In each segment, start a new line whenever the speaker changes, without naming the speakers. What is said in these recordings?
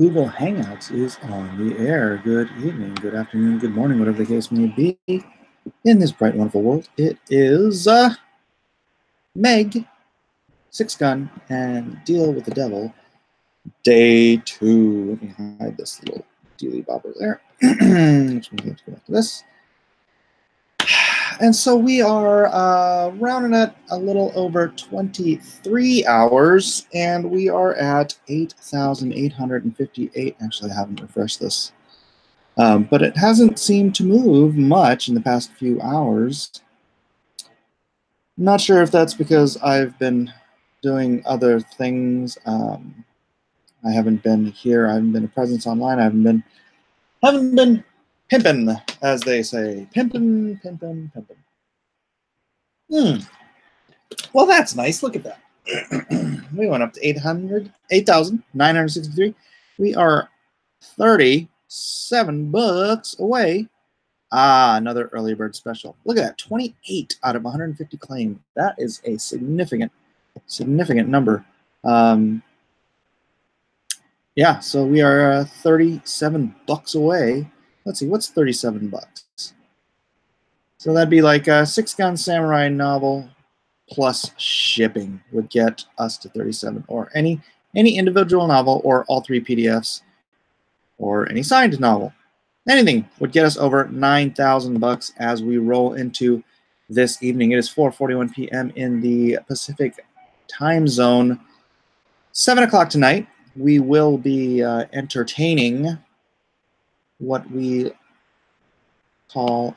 Google Hangouts is on the air. Good evening, good afternoon, good morning, whatever the case may be. In this bright, wonderful world, it is MEG, Six Gun, and Deal with the Devil, day 2. Let me hide this little dealy bobber there. Which means we have to go back to this. And so we are rounding at a little over 23 hours, and we are at 8,858. Actually, I haven't refreshed this. But it hasn't seemed to move much in the past few hours. I'm not sure if that's because I've been doing other things. I haven't been here. I haven't been a presence online. I haven't been pimping, as they say. Pimping. Well, that's nice. Look at that. We went up to 8,963. We are 37 bucks away. Another early bird special. Look at that, 28 out of 150 claimed. That is a significant number. Yeah, so we are 37 bucks away. Let's see, what's 37 bucks? So that'd be like a Six Gun Samurai novel plus shipping would get us to 37, or any individual novel, or all 3 PDFs, or any signed novel. Anything would get us over 9,000 bucks as we roll into this evening. It is 4:41 p.m. in the Pacific time zone. 7 o'clock tonight, we will be entertaining what we call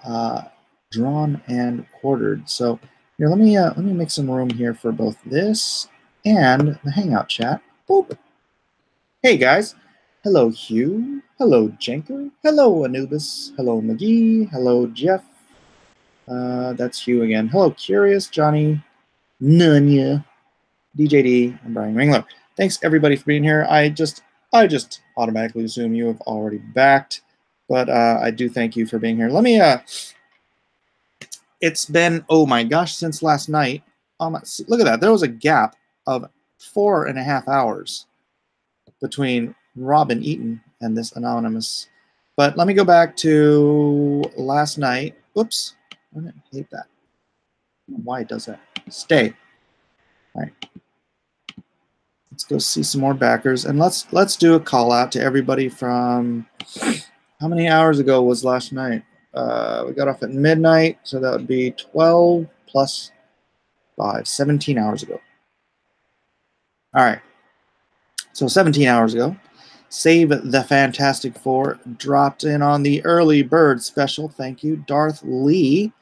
drawn and quartered. So here, let me make some room here for both this and the Hangout chat. Boop. Hey guys. Hello, Hugh. Hello, Jenker. Hello, Anubis. Hello, McGee. Hello, Jeff. That's Hugh again. Hello, Curious, Johnny, Nunya, DJD, and Brian Ringler. Thanks everybody for being here. I just automatically assume you have already backed, but I do thank you for being here. Let me. It's been, oh my gosh, since last night. Look at that. There was a gap of 4.5 hours between Robin Eaton and this anonymous. But let me go back to last night. Oops, I didn't hate that. I don't know why it does that. Stay. All right. Let's go see some more backers, and let's do a call out to everybody from, how many hours ago was last night? We got off at midnight, so that would be 12 plus 5, 17 hours ago. All right. So 17 hours ago, Save the Fantastic Four dropped in on the early bird special. Thank you. Darth Lee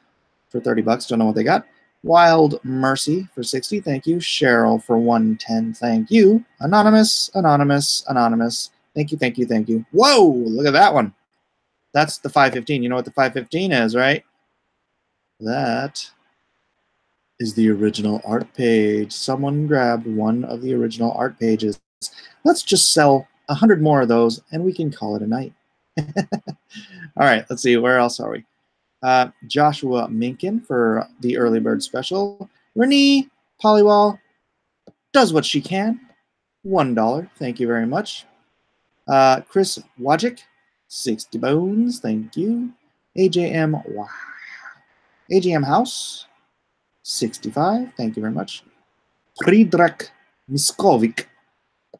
for 30 bucks. Don't know what they got. Wild Mercy for 60. Thank you. Cheryl for 110. Thank you. Anonymous. Thank you. Whoa, look at that one. That's the 515. You know what the 515 is, right? That is the original art page. Someone grabbed one of the original art pages. Let's just sell 100 more of those, and we can call it a night. All right, let's see. Where else are we? Joshua Minkin for the early bird special. Renee Polywall does what she can. $1. Thank you very much. Chris Wojcik, 60 bones. Thank you. AJM House, 65. Thank you very much. Friedrich Miskovic,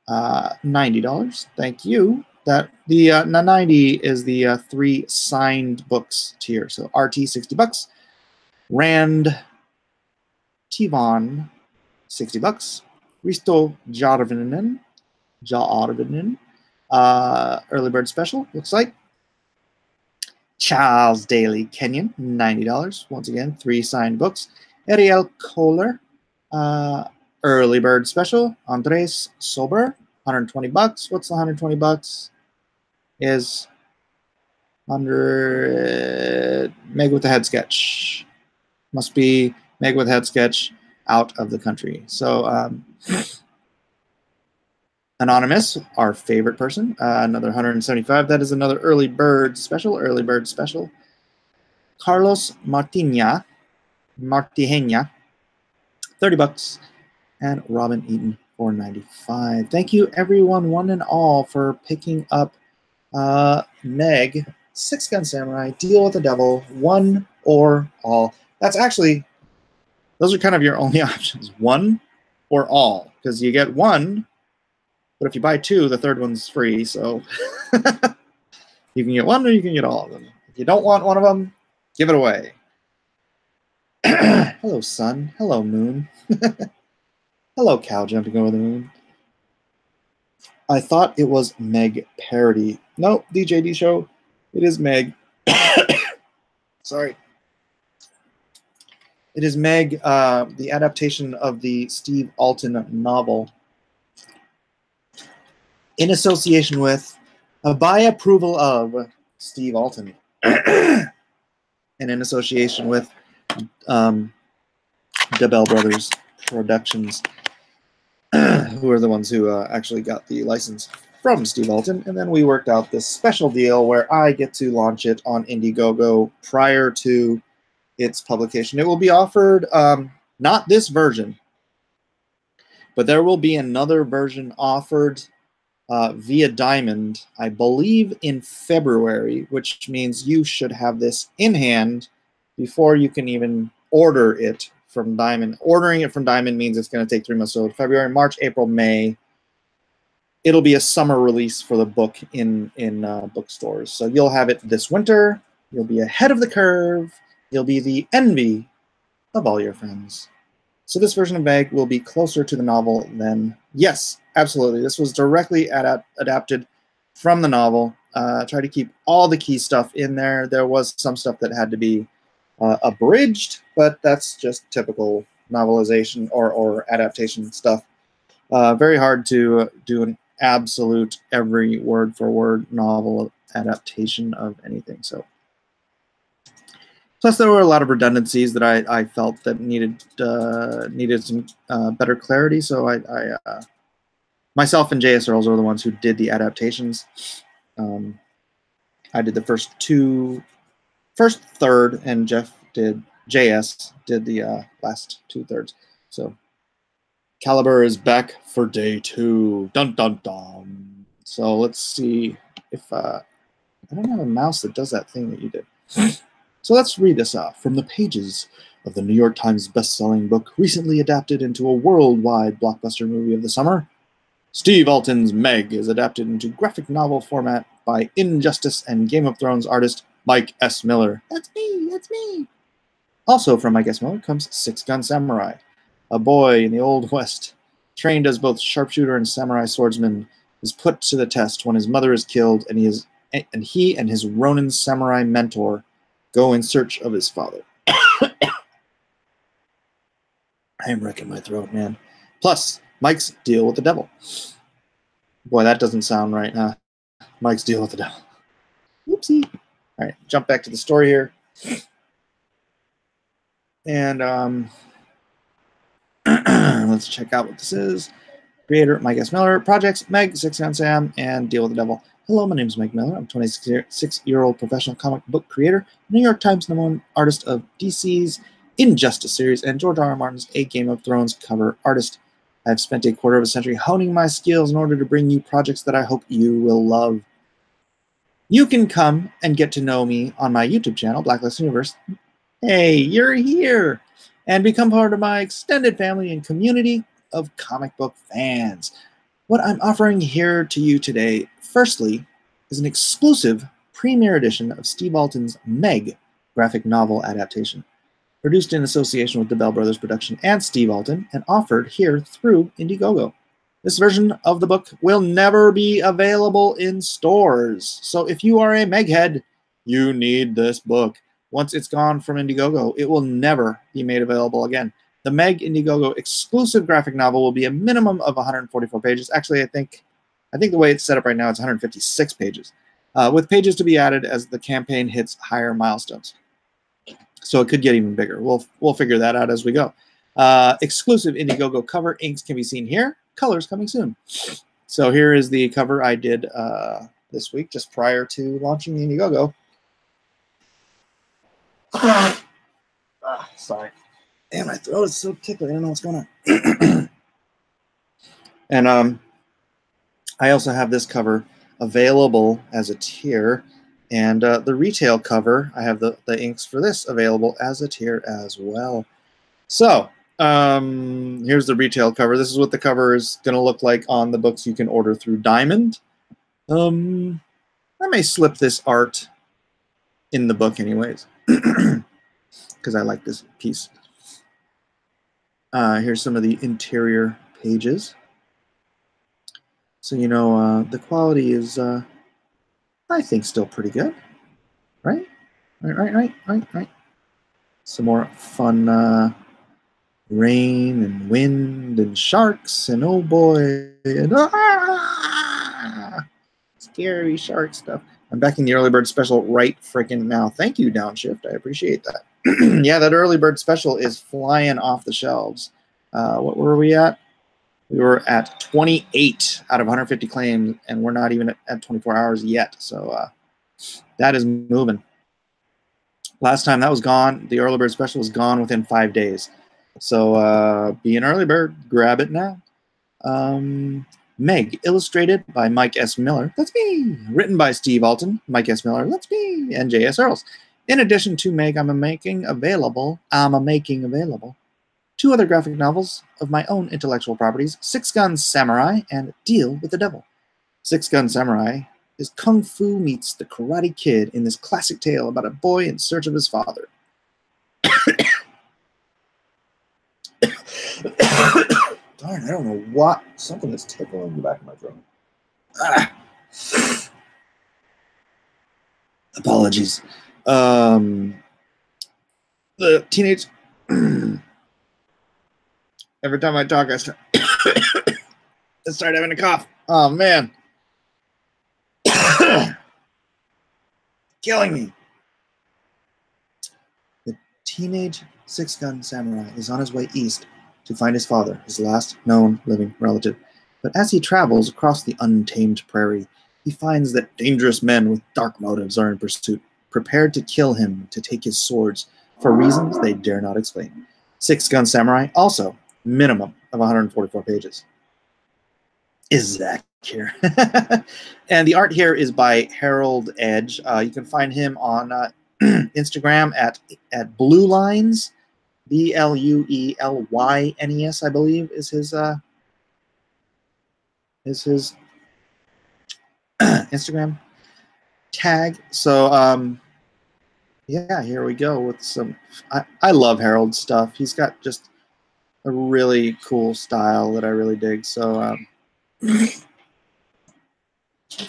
$90. Thank you. That the 90 is the 3 signed books tier. So RT, 60 bucks. Rand Tivon, 60 bucks. Risto Jarvinen, early bird special, looks like. Charles Daly Kenyon, $90. Once again, 3 signed books. Ariel Kohler, early bird special. Andres Sober, 120 bucks. What's the 120 bucks? Is under Meg with the head sketch. Must be Meg with head sketch out of the country. So Anonymous, our favorite person, another 175. That is another early bird special. Carlos Martiña, 30 bucks. And Robin Eaton, $4.95. Thank you, everyone, one and all, for picking up MEG, Six Gun Samurai, Deal with the Devil, one or all. That's actually, those are kind of your only options, one or all, because you get one, but if you buy two, the third one's free, so you can get one or you can get all of them. If you don't want one of them, give it away. Hello, sun. Hello, moon. Hello, cow jumping over the moon. I thought it was MEG parody. No, DJD show. It is MEG. Sorry. It is MEG, the adaptation of the Steve Alten novel, in association with, by approval of Steve Alten, and in association with the Bell Brothers Productions, who are the ones who actually got the license from Steve Alten. And then we worked out this special deal where I get to launch it on Indiegogo prior to its publication. It will be offered, not this version, but there will be another version offered via Diamond, I believe in February, which means you should have this in hand before you can even order it from Diamond. Ordering it from Diamond means it's going to take 3 months. So February, March, April, May. It'll be a summer release for the book in bookstores. So you'll have it this winter. You'll be ahead of the curve. You'll be the envy of all your friends. So this version of MEG will be closer to the novel than, yes, absolutely. This was directly adapted from the novel. Try to keep all the key stuff in there. There was some stuff that had to be abridged, but that's just typical novelization or adaptation stuff. Very hard to do an absolute every word for word novel adaptation of anything. So, plus there were a lot of redundancies that I felt that needed some better clarity. So I myself and J.S. Earls are the ones who did the adaptations. I did the first third, and JS did the last 2/3. So Caliber is back for day 2. Dun dun dun. So let's see if I don't have a mouse that does that thing that you did. So let's read this off from the pages of the New York Times best-selling book, recently adapted into a worldwide blockbuster movie of the summer. Steve Alten's MEG is adapted into graphic novel format by Injustice and Game of Thrones artist Mike S. Miller. That's me, that's me. Also from Mike S. Miller comes Six Gun Samurai. A boy in the Old West, trained as both sharpshooter and samurai swordsman, is put to the test when his mother is killed, and he and his Ronin samurai mentor go in search of his father. I am wrecking my throat, man. Plus, Mike's Deal with the Devil. Boy, that doesn't sound right, huh? Mike's Deal with the Devil. Whoopsie. All right, jump back to the story here. And let's check out what this is. Creator, Mike S. Miller. Projects, MEG, Six Gun Sam, and Deal with the Devil. Hello, my name is Mike Miller. I'm a 26-year-old professional comic book creator, New York Times #1 artist of DC's Injustice series, and George R.R. Martin's A Game of Thrones cover artist. I've spent a quarter of a century honing my skills in order to bring you projects that I hope you will love. You can come and get to know me on my YouTube channel, Blacklist Universe. Hey, you're here! And become part of my extended family and community of comic book fans. What I'm offering here to you today, firstly, is an exclusive premiere edition of Steve Alten's MEG graphic novel adaptation, produced in association with the Bell Brothers Production and Steve Alten, and offered here through Indiegogo. This version of the book will never be available in stores, so if you are a MEG head, you need this book. Once it's gone from Indiegogo, it will never be made available again. The MEG Indiegogo exclusive graphic novel will be a minimum of 144 pages. Actually, I think the way it's set up right now, it's 156 pages, with pages to be added as the campaign hits higher milestones. So it could get even bigger. We'll figure that out as we go. Exclusive Indiegogo cover inks can be seen here. Colors coming soon. So here is the cover I did this week, just prior to launching the Indiegogo. Sorry. Man, my throat is so tickly. I don't know what's going on. And I also have this cover available as a tier, and the retail cover, I have the inks for this available as a tier as well. So here's the retail cover. This is what the cover is going to look like on the books you can order through Diamond. I may slip this art in the book anyways, because I like this piece. Here's some of the interior pages. So, you know, the quality is, I think, still pretty good, right? Right. Some more fun rain and wind and sharks and oh boy, and scary shark stuff. I'm backing the early bird special right freaking now. Thank you, Downshift. I appreciate that. Yeah, that early bird special is flying off the shelves. What were we at? We were at 28 out of 150 claims, and we're not even at 24 hours yet. So that is moving. Last time that was gone, the early bird special was gone within 5 days. So be an early bird, grab it now. MEG, illustrated by Mike S. Miller. That's me. Written by Steve Alton, Mike S. Miller. That's me. And J.S. Earls. In addition to MEG, I'm making available 2 other graphic novels of my own intellectual properties, Six Gun Samurai and Deal with the Devil. Six Gun Samurai is Kung Fu meets the Karate Kid in this classic tale about a boy in search of his father. Darn, I don't know what. Something is tickling the back of my throat. Apologies. The teenage... Every time I talk, I start having a cough. Oh, man. Killing me. The teenage six-gun samurai is on his way east to find his father, his last known living relative. But as he travels across the untamed prairie, he finds that dangerous men with dark motives are in pursuit, prepared to kill him to take his swords for reasons they dare not explain. Six Gun Samurai, also minimum of 144 pages. Is Zach here? And the art here is by Harold Edge. You can find him on Instagram at Blue Lines, BLUELYNES, I believe, is his Instagram tag. So yeah, here we go with some. I love Harold's stuff. He's got just a really cool style that I really dig. So what's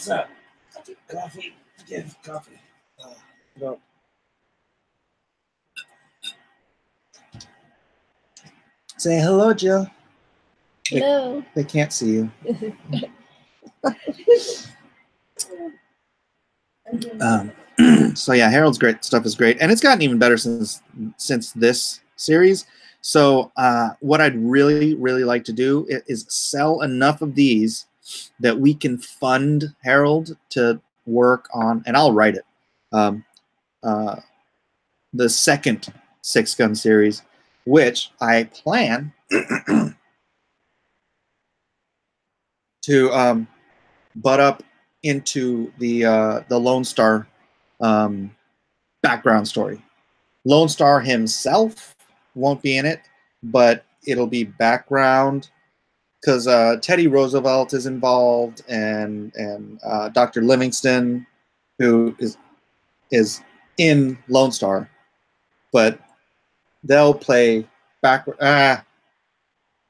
that? Coffee. Give coffee. No. Say hello, Jill.
Hello.
They can't see you. So yeah, Harold's great stuff is great, and it's gotten even better since this series. So what I'd really like to do is sell enough of these that we can fund Harold to work on, and I'll write it, the second Six Gun series, which I plan to butt up into the Lone Star background story. Lone Star himself won't be in it, but it'll be background because Teddy Roosevelt is involved, and Dr. Livingston, who is in Lone Star, but they'll play background.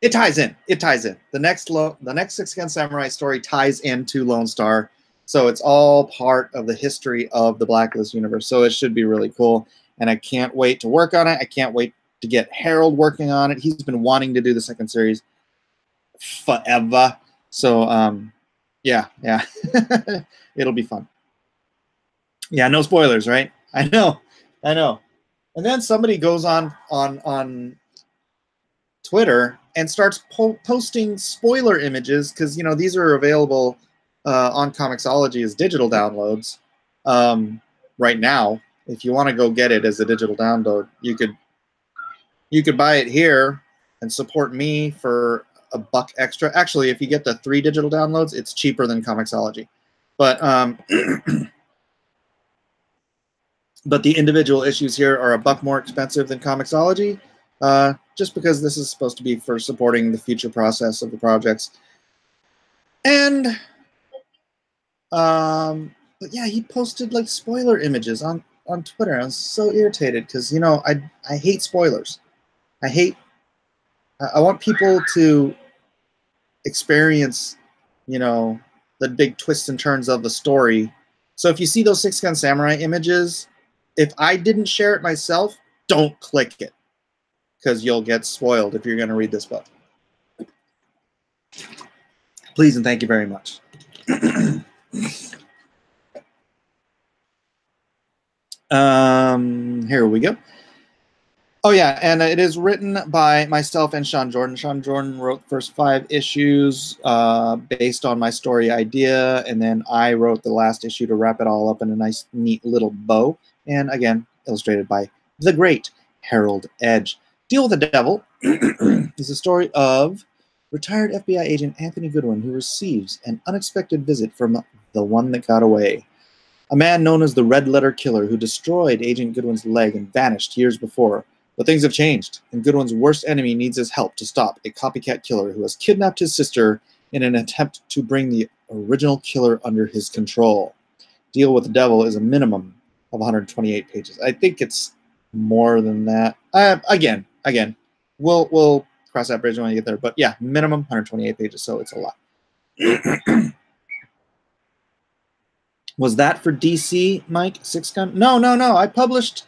It ties in. The next Six Gun Samurai story ties into Lone Star, so it's all part of the history of the Blacklist universe. So it should be really cool, and I can't wait to work on it. I can't wait to get Harold working on it. He's been wanting to do the second series forever. So yeah, it'll be fun. Yeah, no spoilers, right? I know. And then somebody goes on Twitter and starts posting spoiler images, because these are available on Comixology as digital downloads right now. If you want to go get it as a digital download, you could buy it here and support me for $1 extra. Actually, if you get the 3 digital downloads, it's cheaper than Comixology. But but the individual issues here are $1 more expensive than Comixology, just because this is supposed to be for supporting the future process of the projects. And but yeah, he posted like spoiler images on Twitter. I was so irritated because, you know, I hate spoilers. I want people to experience, you know, the big twists and turns of the story. So if you see those Six Gun Samurai images, if I didn't share it myself, don't click it, because you'll get spoiled if you're going to read this book. Please and thank you very much. Here we go. Oh yeah, and it is written by myself and Sean Jordan. Sean Jordan wrote the first 5 issues based on my story idea, and then I wrote the last issue to wrap it all up in a nice, neat little bow. And again, illustrated by the great Harold Edge. Deal with the Devil is the story of retired FBI agent Anthony Goodwin, who receives an unexpected visit from the one that got away. A man known as the Red Letter Killer, who destroyed Agent Goodwin's leg and vanished years before. But things have changed, and Goodwin's worst enemy needs his help to stop a copycat killer who has kidnapped his sister in an attempt to bring the original killer under his control. Deal with the Devil is a minimum of 128 pages. I think it's more than that. Again, we'll cross that bridge when we get there. But yeah, minimum 128 pages, so it's a lot. Was that for DC, Mike? Six Gun? No. I published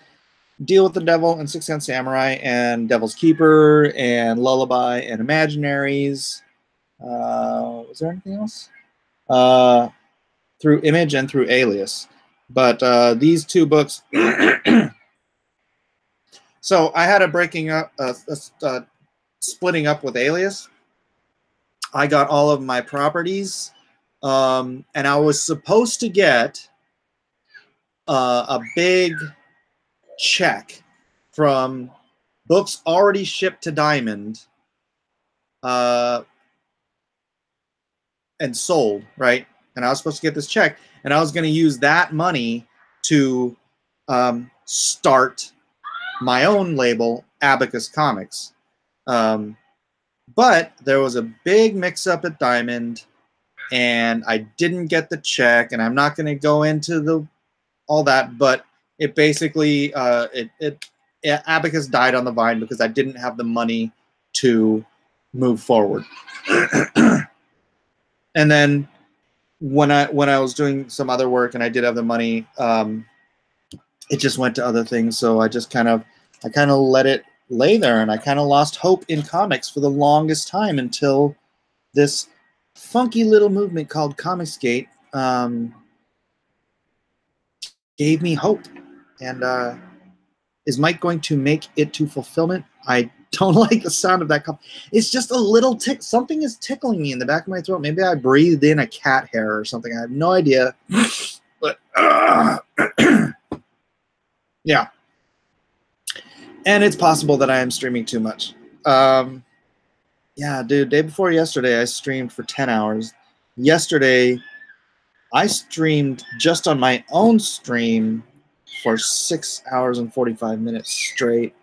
Deal with the Devil and Six Gun Samurai and Devil's Keeper and Lullaby and Imaginaries. Was there anything else? Through Image and through Alias. But these 2 books. So I had a splitting up with Alias. I got all of my properties, and I was supposed to get a big check from books already shipped to Diamond and sold, right? And I was supposed to get this check, and I was going to use that money to start my own label, Abacus Comics. But there was a big mix-up at Diamond, and I didn't get the check, and I'm not going to go into all that, but it basically, Abacus died on the vine because I didn't have the money to move forward. And then when I was doing some other work and I did have the money, it just went to other things. So I just kind of let it lay there, and I kind of lost hope in comics for the longest time until this funky little movement called Comicsgate gave me hope. And is Mike going to make it to fulfillment? I don't like the sound of that. It's just a little tick. Something is tickling me in the back of my throat. Maybe I breathed in a cat hair or something. I have no idea. But yeah. And it's possible that I am streaming too much. Yeah, dude, day before yesterday, I streamed for 10 hours. Yesterday, I streamed just on my own stream for 6 hours and 45 minutes straight.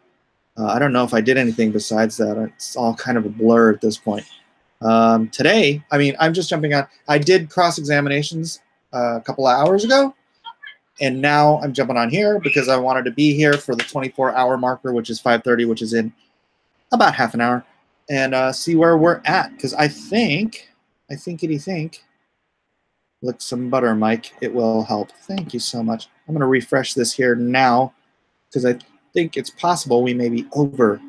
I don't know if I did anything besides that. It's all kind of a blur at this point. Today, I mean, I'm just jumping on. I did cross-examinations a couple of hours ago, and now I'm jumping on here because I wanted to be here for the 24-hour marker, which is 5:30, which is in about half an hour, and see where we're at. Because I think, lick some butter, Mike. It will help. Thank you so much. I'm going to refresh this here now because I think it's possible we may be over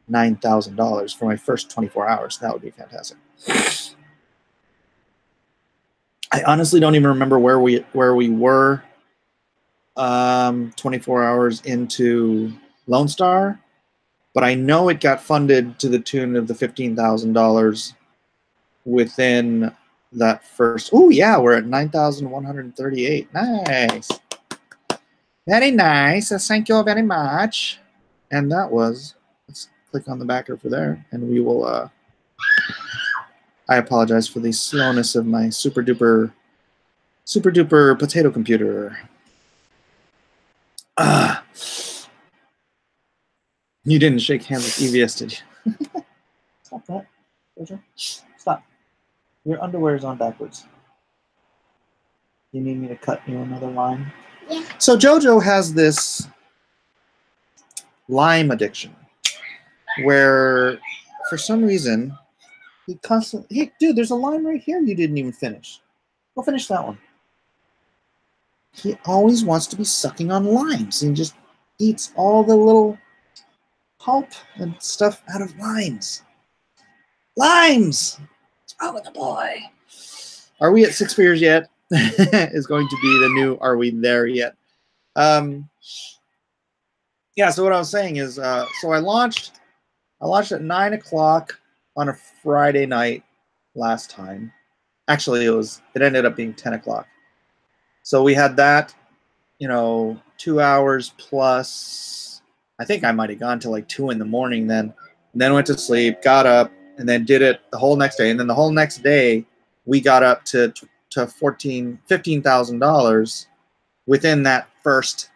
$9,000 for my first 24 hours. That would be fantastic. I honestly don't even remember where we were 24 hours into Lone Star, but I know it got funded to the tune of the $15,000 within that first. Oh yeah, we're at 9,138. Nice, very nice. Thank you very much. And that was. Let's click on the backer for there, and we will I apologize for the slowness of my super duper potato computer. You didn't shake hands with EVS, did you? Stop that, Jojo. Stop. Your underwear is on backwards. You need me to cut you another line?
Yeah.
So Jojo has this lime addiction where for some reason he constantly, hey, dude, there's a lime right here you didn't even finish. Go finish that one. He always wants to be sucking on limes and just eats all the little pulp and stuff out of limes. Limes! What's wrong with the boy? Are we at 6 figures yet? Is going to be the new Are We There Yet? Yeah, so what I was saying is, so I launched at 9 o'clock on a Friday night last time. Actually, it ended up being 10 o'clock. So we had that, 2 hours plus. I think I might have gone to like 2 in the morning then. And then went to sleep, got up, and then did it the whole next day. And then the whole next day, we got up to $15,000 within that first,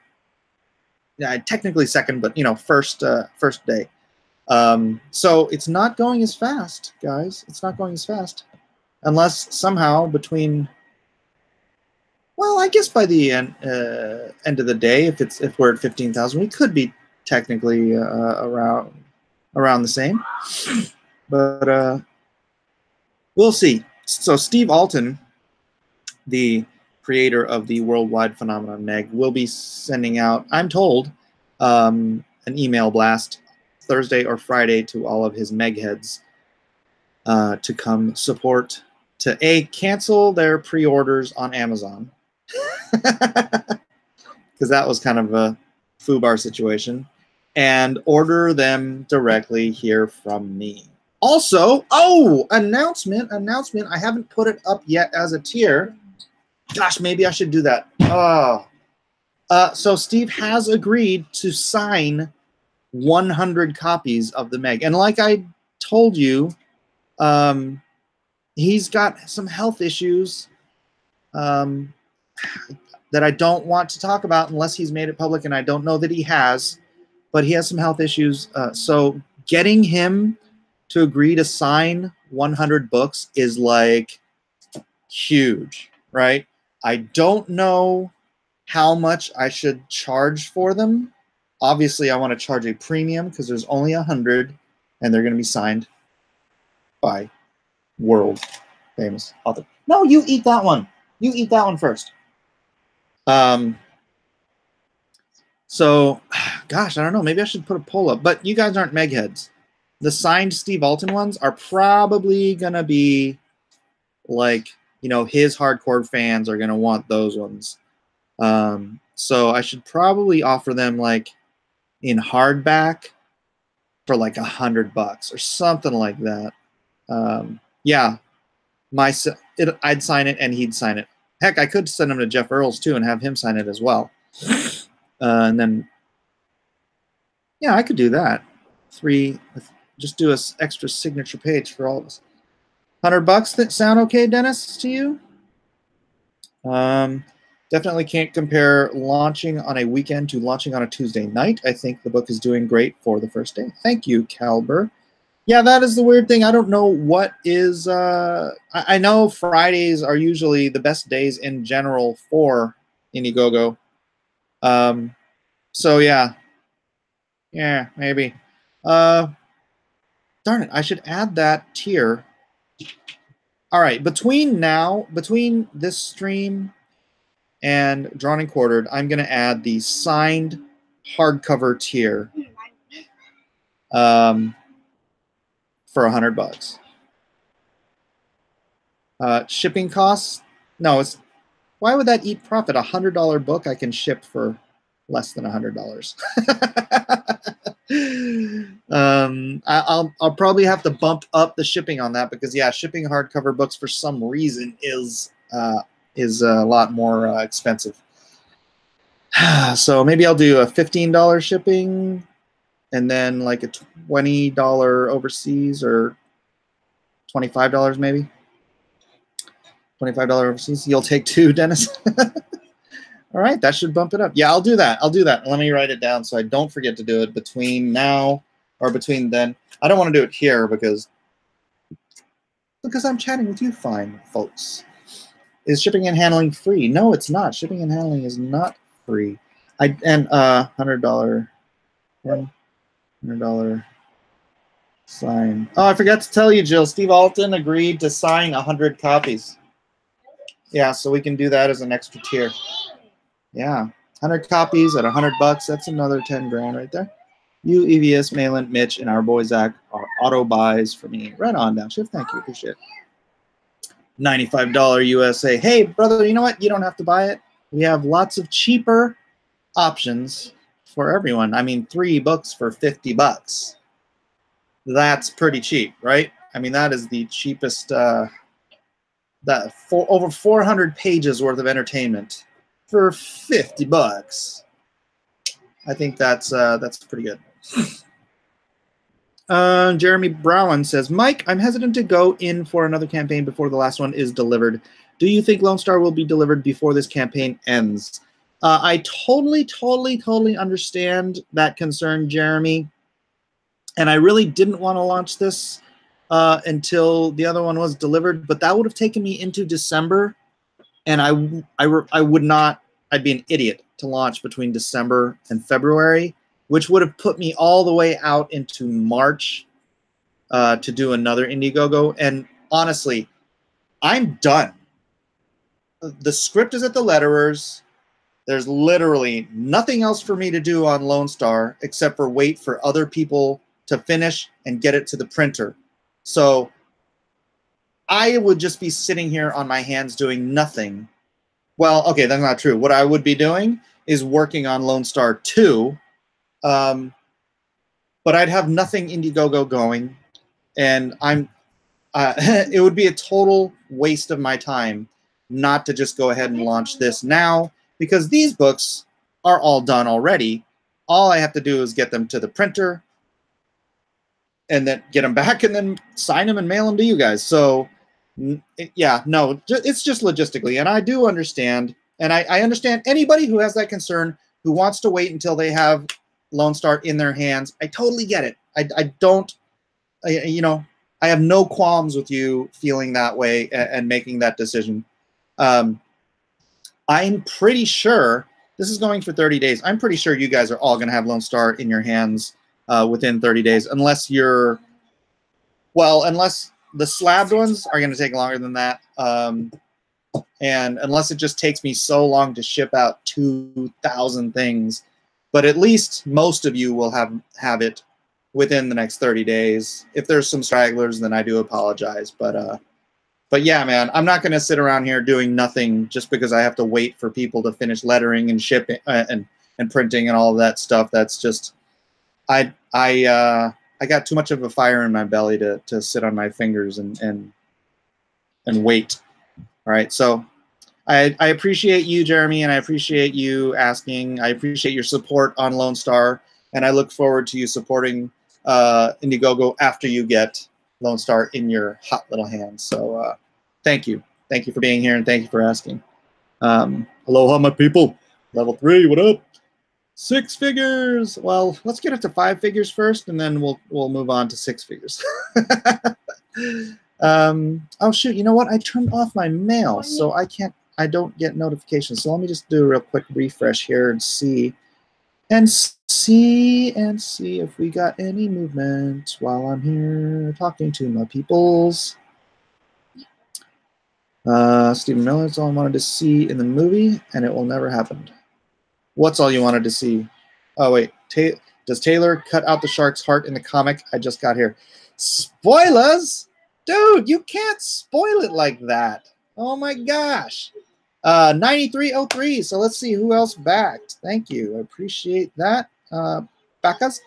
technically second, but first day. So it's not going as fast, guys. It's not going as fast, unless somehow between. Well, I guess by the end of the day, if we're at 15,000, we could be technically around the same, but we'll see. So Steve Alton, the creator of the worldwide phenomenon MEG, will be sending out, I'm told, an email blast Thursday or Friday to all of his MEG heads to come support, to cancel their pre-orders on Amazon, because that was kind of a foobar situation, and order them directly here from me. Also, announcement, I haven't put it up yet as a tier. Gosh, maybe I should do that. So Steve has agreed to sign 100 copies of the MEG. And like I told you, he's got some health issues that I don't want to talk about unless he's made it public, and I don't know that he has, but he has some health issues. So getting him to agree to sign 100 books is like huge, right? I don't know how much I should charge for them. Obviously, I want to charge a premium because there's only 100, and they're going to be signed by world famous author. No, you eat that one. You eat that one first. So, gosh, I don't know. Maybe I should put a poll up. But you guys aren't MEG heads. The signed Steve Alton ones are probably going to be like, his hardcore fans are going to want those ones. So I should probably offer them like in hardback for like $100 or something like that. Yeah, I'd sign it and he'd sign it. Heck, I could send him to Jeff Earls too and have him sign it as well. And then, yeah, I could do that. Just do an extra signature page for all of us. $100. That sound okay, Dennis, to you? Definitely can't compare launching on a weekend to launching on a Tuesday night. I think the book is doing great for the first day. Thank you, Calber. Yeah, that is the weird thing. I don't know what is. I know Fridays are usually the best days in general for Indiegogo. So yeah, maybe. Darn it! I should add that tier. All right, between this stream and Drawn and Quartered, I'm going to add the signed hardcover tier for $100. Shipping costs? No, why would that eat profit? $100 book I can ship for less than $100. I'll probably have to bump up the shipping on that because shipping hardcover books for some reason is a lot more expensive. So maybe I'll do a $15 shipping and then like a $20 overseas or $25 maybe. $25 overseas. You'll take 2, Dennis. All right, that should bump it up. Yeah, I'll do that. I'll do that. Let me write it down so I don't forget to do it between now or between then. I don't want to do it here because I'm chatting with you fine folks. Is shipping and handling free? No, it's not. Shipping and handling is not free. $100 sign. Oh, I forgot to tell you, Jill. Steve Alton agreed to sign 100 copies. Yeah, so we can do that as an extra tier. Yeah, 100 copies at $100. That's another 10 grand right there. You, EVS, Malin, Mitch, and our boy Zach are auto buys for me. Right on, Downshift. Thank you. Appreciate it. $95 USA. Hey, brother, you know what? You don't have to buy it. We have lots of cheaper options for everyone. I mean, 3 books for $50. That's pretty cheap, right? I mean, that is the cheapest. Over 400 pages worth of entertainment for $50. I think that's pretty good. Jeremy Brown says, Mike, I'm hesitant to go in for another campaign before the last one is delivered. Do you think Lone Star will be delivered before this campaign ends? I totally understand that concern, Jeremy. And I really didn't want to launch this until the other one was delivered, but that would have taken me into December, and I would not. I'd be an idiot to launch between December and February, which would have put me all the way out into March to do another Indiegogo. And honestly, I'm done. The script is at the letterers. There's literally nothing else for me to do on Lone Star except for wait for other people to finish and get it to the printer. So I would just be sitting here on my hands doing nothing. Well, okay, that's not true. What I would be doing is working on Lone Star 2, but I'd have nothing Indiegogo going, and it would be a total waste of my time not to just go ahead and launch this now, because these books are all done already. All I have to do is get them to the printer, and then get them back, and then sign them and mail them to you guys. So, yeah, no, it's just logistically. And I do understand, and I understand anybody who has that concern, who wants to wait until they have Lone Star in their hands. I totally get it. I don't, you know, I have no qualms with you feeling that way and making that decision. I'm pretty sure, this is going for 30 days. I'm pretty sure you guys are all going to have Lone Star in your hands within 30 days, unless you're, well, unless the slabbed ones are going to take longer than that, and unless it just takes me so long to ship out 2,000 things. But at least most of you will have it within the next 30 daes. If there's some stragglers, then I do apologize. But yeah, man, I'm not going to sit around here doing nothing just because I have to wait for people to finish lettering and shipping and printing and all of that stuff. That's just, I got too much of a fire in my belly to sit on my fingers and wait. All right, so I appreciate you, Jeremy, and I appreciate you asking. I appreciate your support on Lone Star, and I look forward to you supporting Indiegogo after you get Lone Star in your hot little hands. So thank you. Thank you for being here, and thank you for asking. Aloha, my people. Level 3, what up? 6 figures. Well, let's get it to 5 figures first, and then we'll move on to 6 figures. Oh shoot! You know what? I turned off my mail, so I don't get notifications. So let me just do a real quick refresh here and see if we got any movement while I'm here talking to my peoples. Stephen Miller, it's all I wanted to see in the movie, and it will never happen. What's all you wanted to see? Oh, wait. Does Taylor cut out the shark's heart in the comic? I just got here. Spoilers? Dude, you can't spoil it like that. Oh, my gosh. 9303. So let's see who else backed. Thank you. I appreciate that. Backers.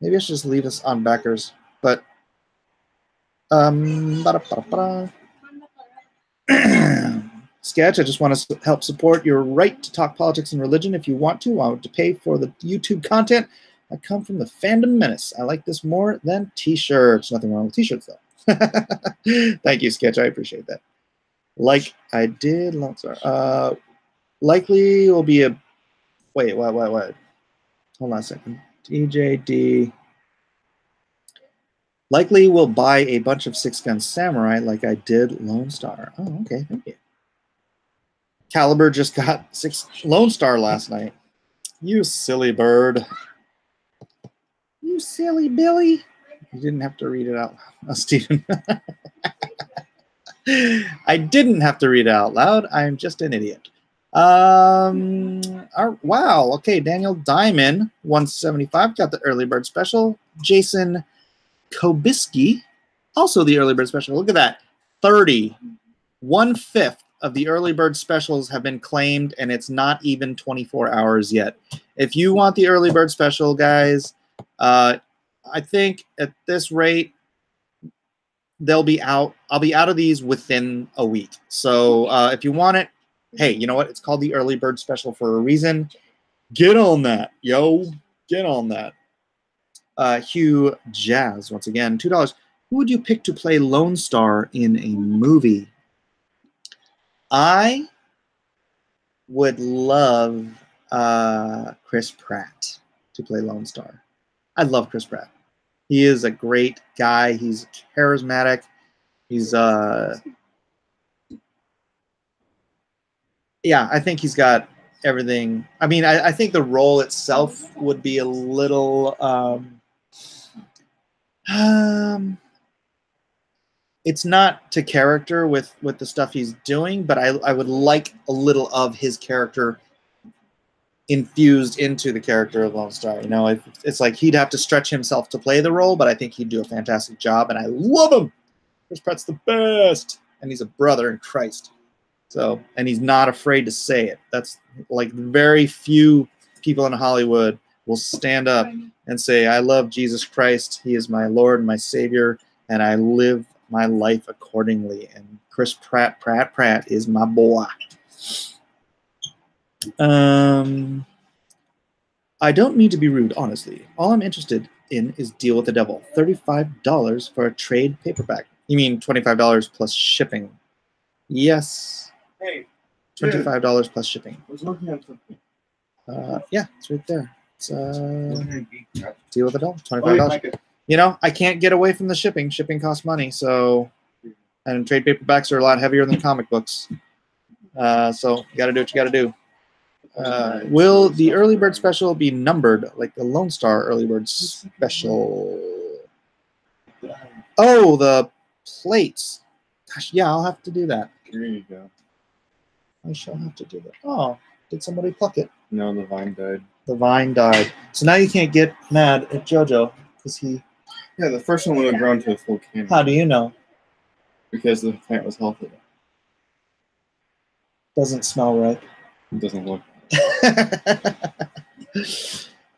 Maybe I should just leave us on backers. But, Sketch, I just want to help support your right to talk politics and religion. If you want to, I want to pay for the YouTube content. I come from the fandom menace. I like this more than t-shirts. Nothing wrong with t-shirts, though. Thank you, Sketch. I appreciate that. Like I did, LONESTAR. Likely will be a... Wait, what? Hold on a second. DJD. Likely will buy a bunch of 6-gun samurai like I did LONESTAR. Oh, okay. Thank you. Caliber just got 6 LONESTAR last night. You silly bird. You silly Billy. You didn't have to read it out loud, Stephen. I didn't have to read it out loud. I'm just an idiot. Wow. Okay, Daniel Diamond, 175, got the early bird special. Jason Kobiski, also the early bird special. Look at that. 30. 1/5 of the early bird specials have been claimed, and it's not even 24 hours yet. If you want the early bird special, guys, I think at this rate, they'll be out. I'll be out of these within a week. So if you want it, hey, you know what? It's called the early bird special for a reason. Get on that, yo. Get on that. Hugh Jazz, once again, $2. Who would you pick to play LONESTAR in a movie? I would love Chris Pratt to play LONESTAR. I love Chris Pratt. He is a great guy. He's charismatic. He's yeah, I think he's got everything. I mean, I think the role itself would be a little it's not to character with the stuff he's doing, but I would like a little of his character infused into the character of LONESTAR. You know, it's like he'd have to stretch himself to play the role, but I think he'd do a fantastic job, and I love him. Chris Pratt's the best, and he's a brother in Christ. So, and he's not afraid to say it. That's like very few people in Hollywood will stand up and say, I love Jesus Christ. He is my Lord and my Savior, and I live my life accordingly. And Chris Pratt is my boy. I don't mean to be rude, honestly. All I'm interested in is Deal with the Devil. $35 for a trade paperback. You mean $25 plus shipping? Yes.
Hey.
$25 plus shipping.
I was looking at something.
Yeah, it's right there. It's Deal with the Devil. $25.
Oh,
you know, I can't get away from the shipping. Shipping costs money, so, and trade paperbacks are a lot heavier than comic books. So you got to do what you got to do. Will the early bird special be numbered like the LONESTAR early bird special? Oh, the plates. Gosh, yeah, I'll have to do that.
There you go.
I shall have to do that. Oh, did somebody pluck it?
No, the vine died.
The vine died. So now you can't get mad at JoJo because he...
Yeah, the first one would have grown to a full cannon.
How do you know?
Because the plant was healthy.
Doesn't smell right.
It doesn't look.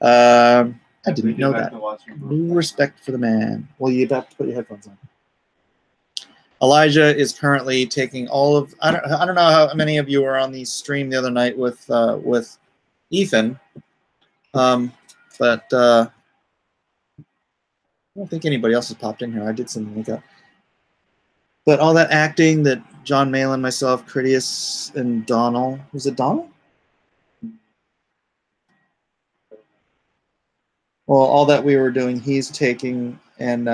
I didn't know that. New respect for the man. Well, you have to put your headphones on. Elijah is currently taking all of. I don't know how many of you were on the stream the other night with Ethan, but I don't think anybody else has popped in here. I did something like that. But all that acting that John Malin, myself, Critias, and Donald. Was it Donald? Well, all that we were doing, he's taking and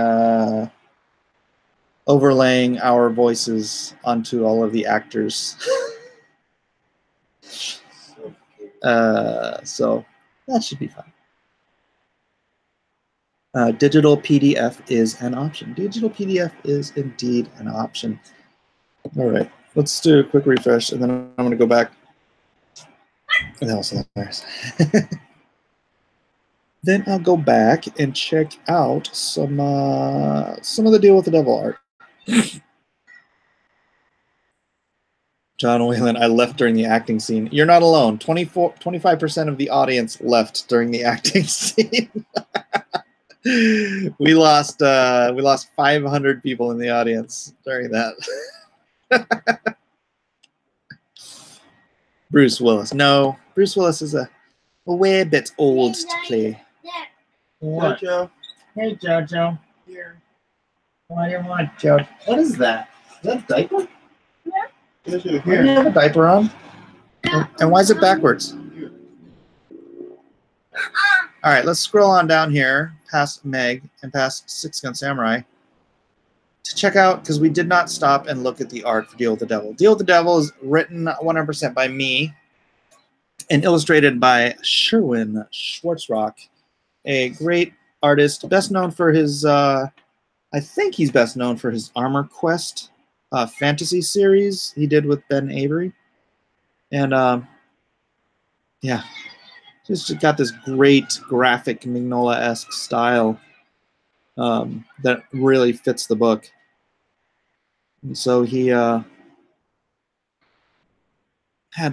overlaying our voices onto all of the actors. So that should be fun. Digital PDF is an option. Digital PDF is indeed an option. All right, let's do a quick refresh, and then I'm going to go back. That was hilarious. Then I'll go back and check out some of the Deal with the Devil art. John Whalen, I left during the acting scene. You're not alone. 25% of the audience left during the acting scene. We lost 500 people in the audience during that. Bruce Willis. No, Bruce Willis is a wee bit old to play. What?
Jojo.
Hey, Jojo.
Here.
Why do you want Jojo? What is that? Is that a diaper?
Jojo,
Why do you
here.
have a diaper on? And why is it backwards?
Here.
All right, let's scroll on down here past Meg and past Six Gun Samurai to check out, because we did not stop and look at the art for Deal with the Devil. Deal with the Devil is written 100% by me and illustrated by Sherwin Schwartzrock, a great artist, best known for his, I think he's best known for his Armor Quest fantasy series he did with Ben Avery. And yeah, just got this great graphic Mignola-esque style that really fits the book. And so he, I'd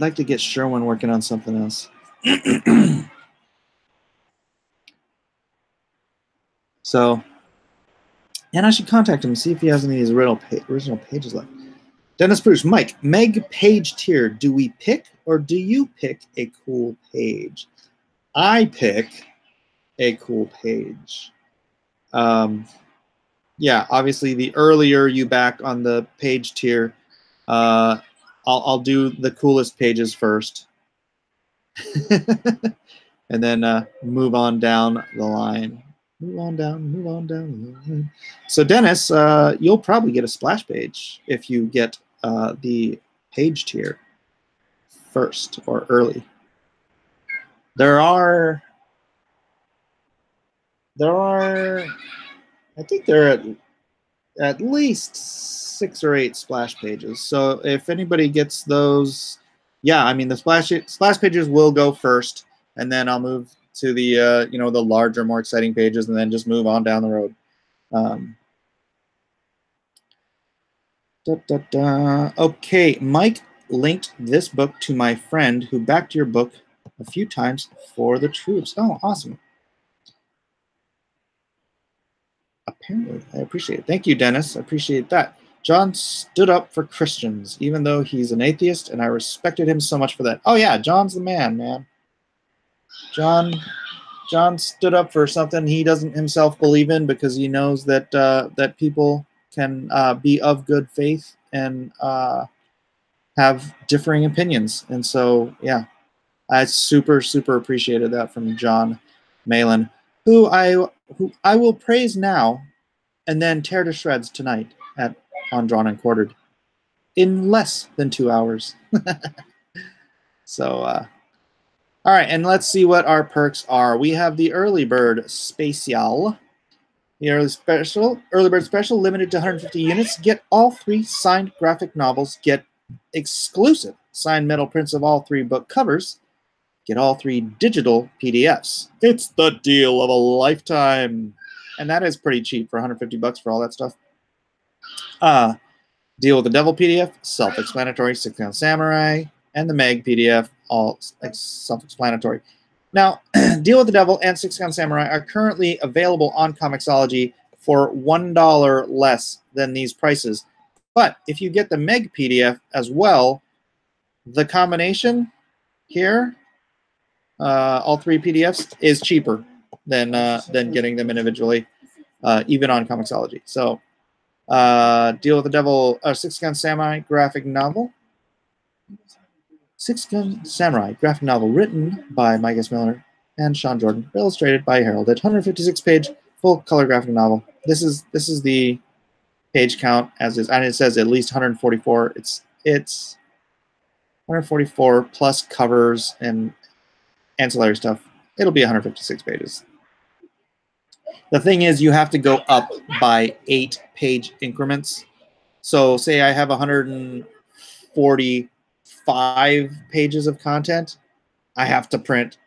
like to get Sherwin working on something else. So, and I should contact him and see if he has any of these original pages left. Dennis Bruce, Mike, Meg page tier. Do we pick or do you pick a cool page? I pick a cool page. Yeah, obviously the earlier you back on the page tier, I'll do the coolest pages first. And then move on down the line. Move on down the line. So Dennis, you'll probably get a splash page if you get the page tier first or early. There are, I think there are at least 6 or 8 splash pages. So if anybody gets those, yeah, I mean the splash pages will go first, and then I'll move to the you know, the larger, more exciting pages, and then just move on down the road. Okay, Mike linked this book to my friend who backed your book a few times for the troops. Oh, awesome. Apparently, I appreciate it. Thank you, Dennis. I appreciate that. John stood up for Christians, even though he's an atheist, and I respected him so much for that. Oh yeah, John's the man. John stood up for something he doesn't himself believe in, because he knows that that people can be of good faith and have differing opinions. And so, yeah, I super appreciated that from John Malin, who I will praise now and then tear to shreds tonight at On Drawn and Quartered in less than 2 hours. So, all right, and let's see what our perks are. We have the Early Bird Special. The Early Bird Special, limited to 150 units. Get all 3 signed graphic novels. Get exclusive signed metal prints of all 3 book covers. Get all 3 digital PDFs. It's the deal of a lifetime. And that is pretty cheap for 150 bucks for all that stuff. Deal with the Devil PDF, self-explanatory, Six Gun Samurai, and the MEG PDF, all self-explanatory. Now, Deal with the Devil and Six Gun Samurai are currently available on Comixology for $1 less than these prices. But if you get the MEG PDF as well, the combination here, all 3 PDFs, is cheaper than getting them individually, even on Comixology. So, Deal with the Devil, Six Gun Samurai graphic novel. Six Gun Samurai graphic novel written by Mike S. Miller and Sean Jordan, illustrated by Harold. 156-page full color graphic novel. This is the page count as is, and it says at least 144. It's 144 plus covers and ancillary stuff. It'll be 156 pages. The thing is, you have to go up by 8-page increments. So say I have 145 pages of content, I have to print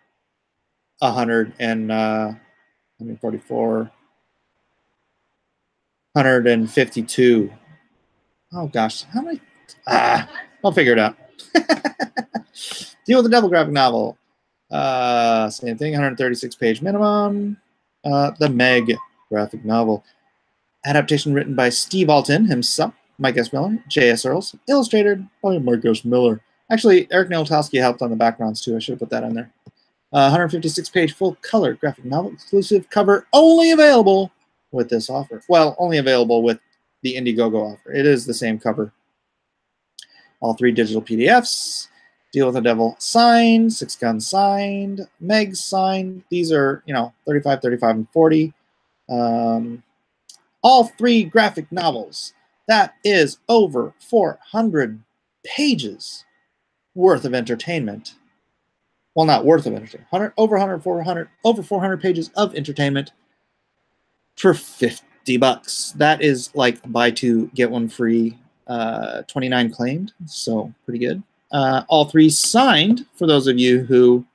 152. Oh gosh, how many? I'll figure it out. Deal with the Devil graphic novel. Same thing, 136-page minimum. The MEG graphic novel. Adaptation written by Steve Alton himself, Mike S. Miller, J.S. Earls, illustrated by Mike S. Miller. Actually, Eric Nowotowski helped on the backgrounds too. I should have put that in there. 156-page full-color graphic novel exclusive cover, only available with this offer. Well, only available with the Indiegogo offer. It is the same cover. All 3 digital PDFs. Deal with the Devil signed, 6 Gun signed, MEG signed. These are, 35, 35, and 40. All 3 graphic novels. That is over 400 pages worth of entertainment. Well, not worth of entertainment. Over 400 pages of entertainment for $50. That is like buy 2 get 1 free. 29 claimed, so pretty good. All 3 signed for those of you who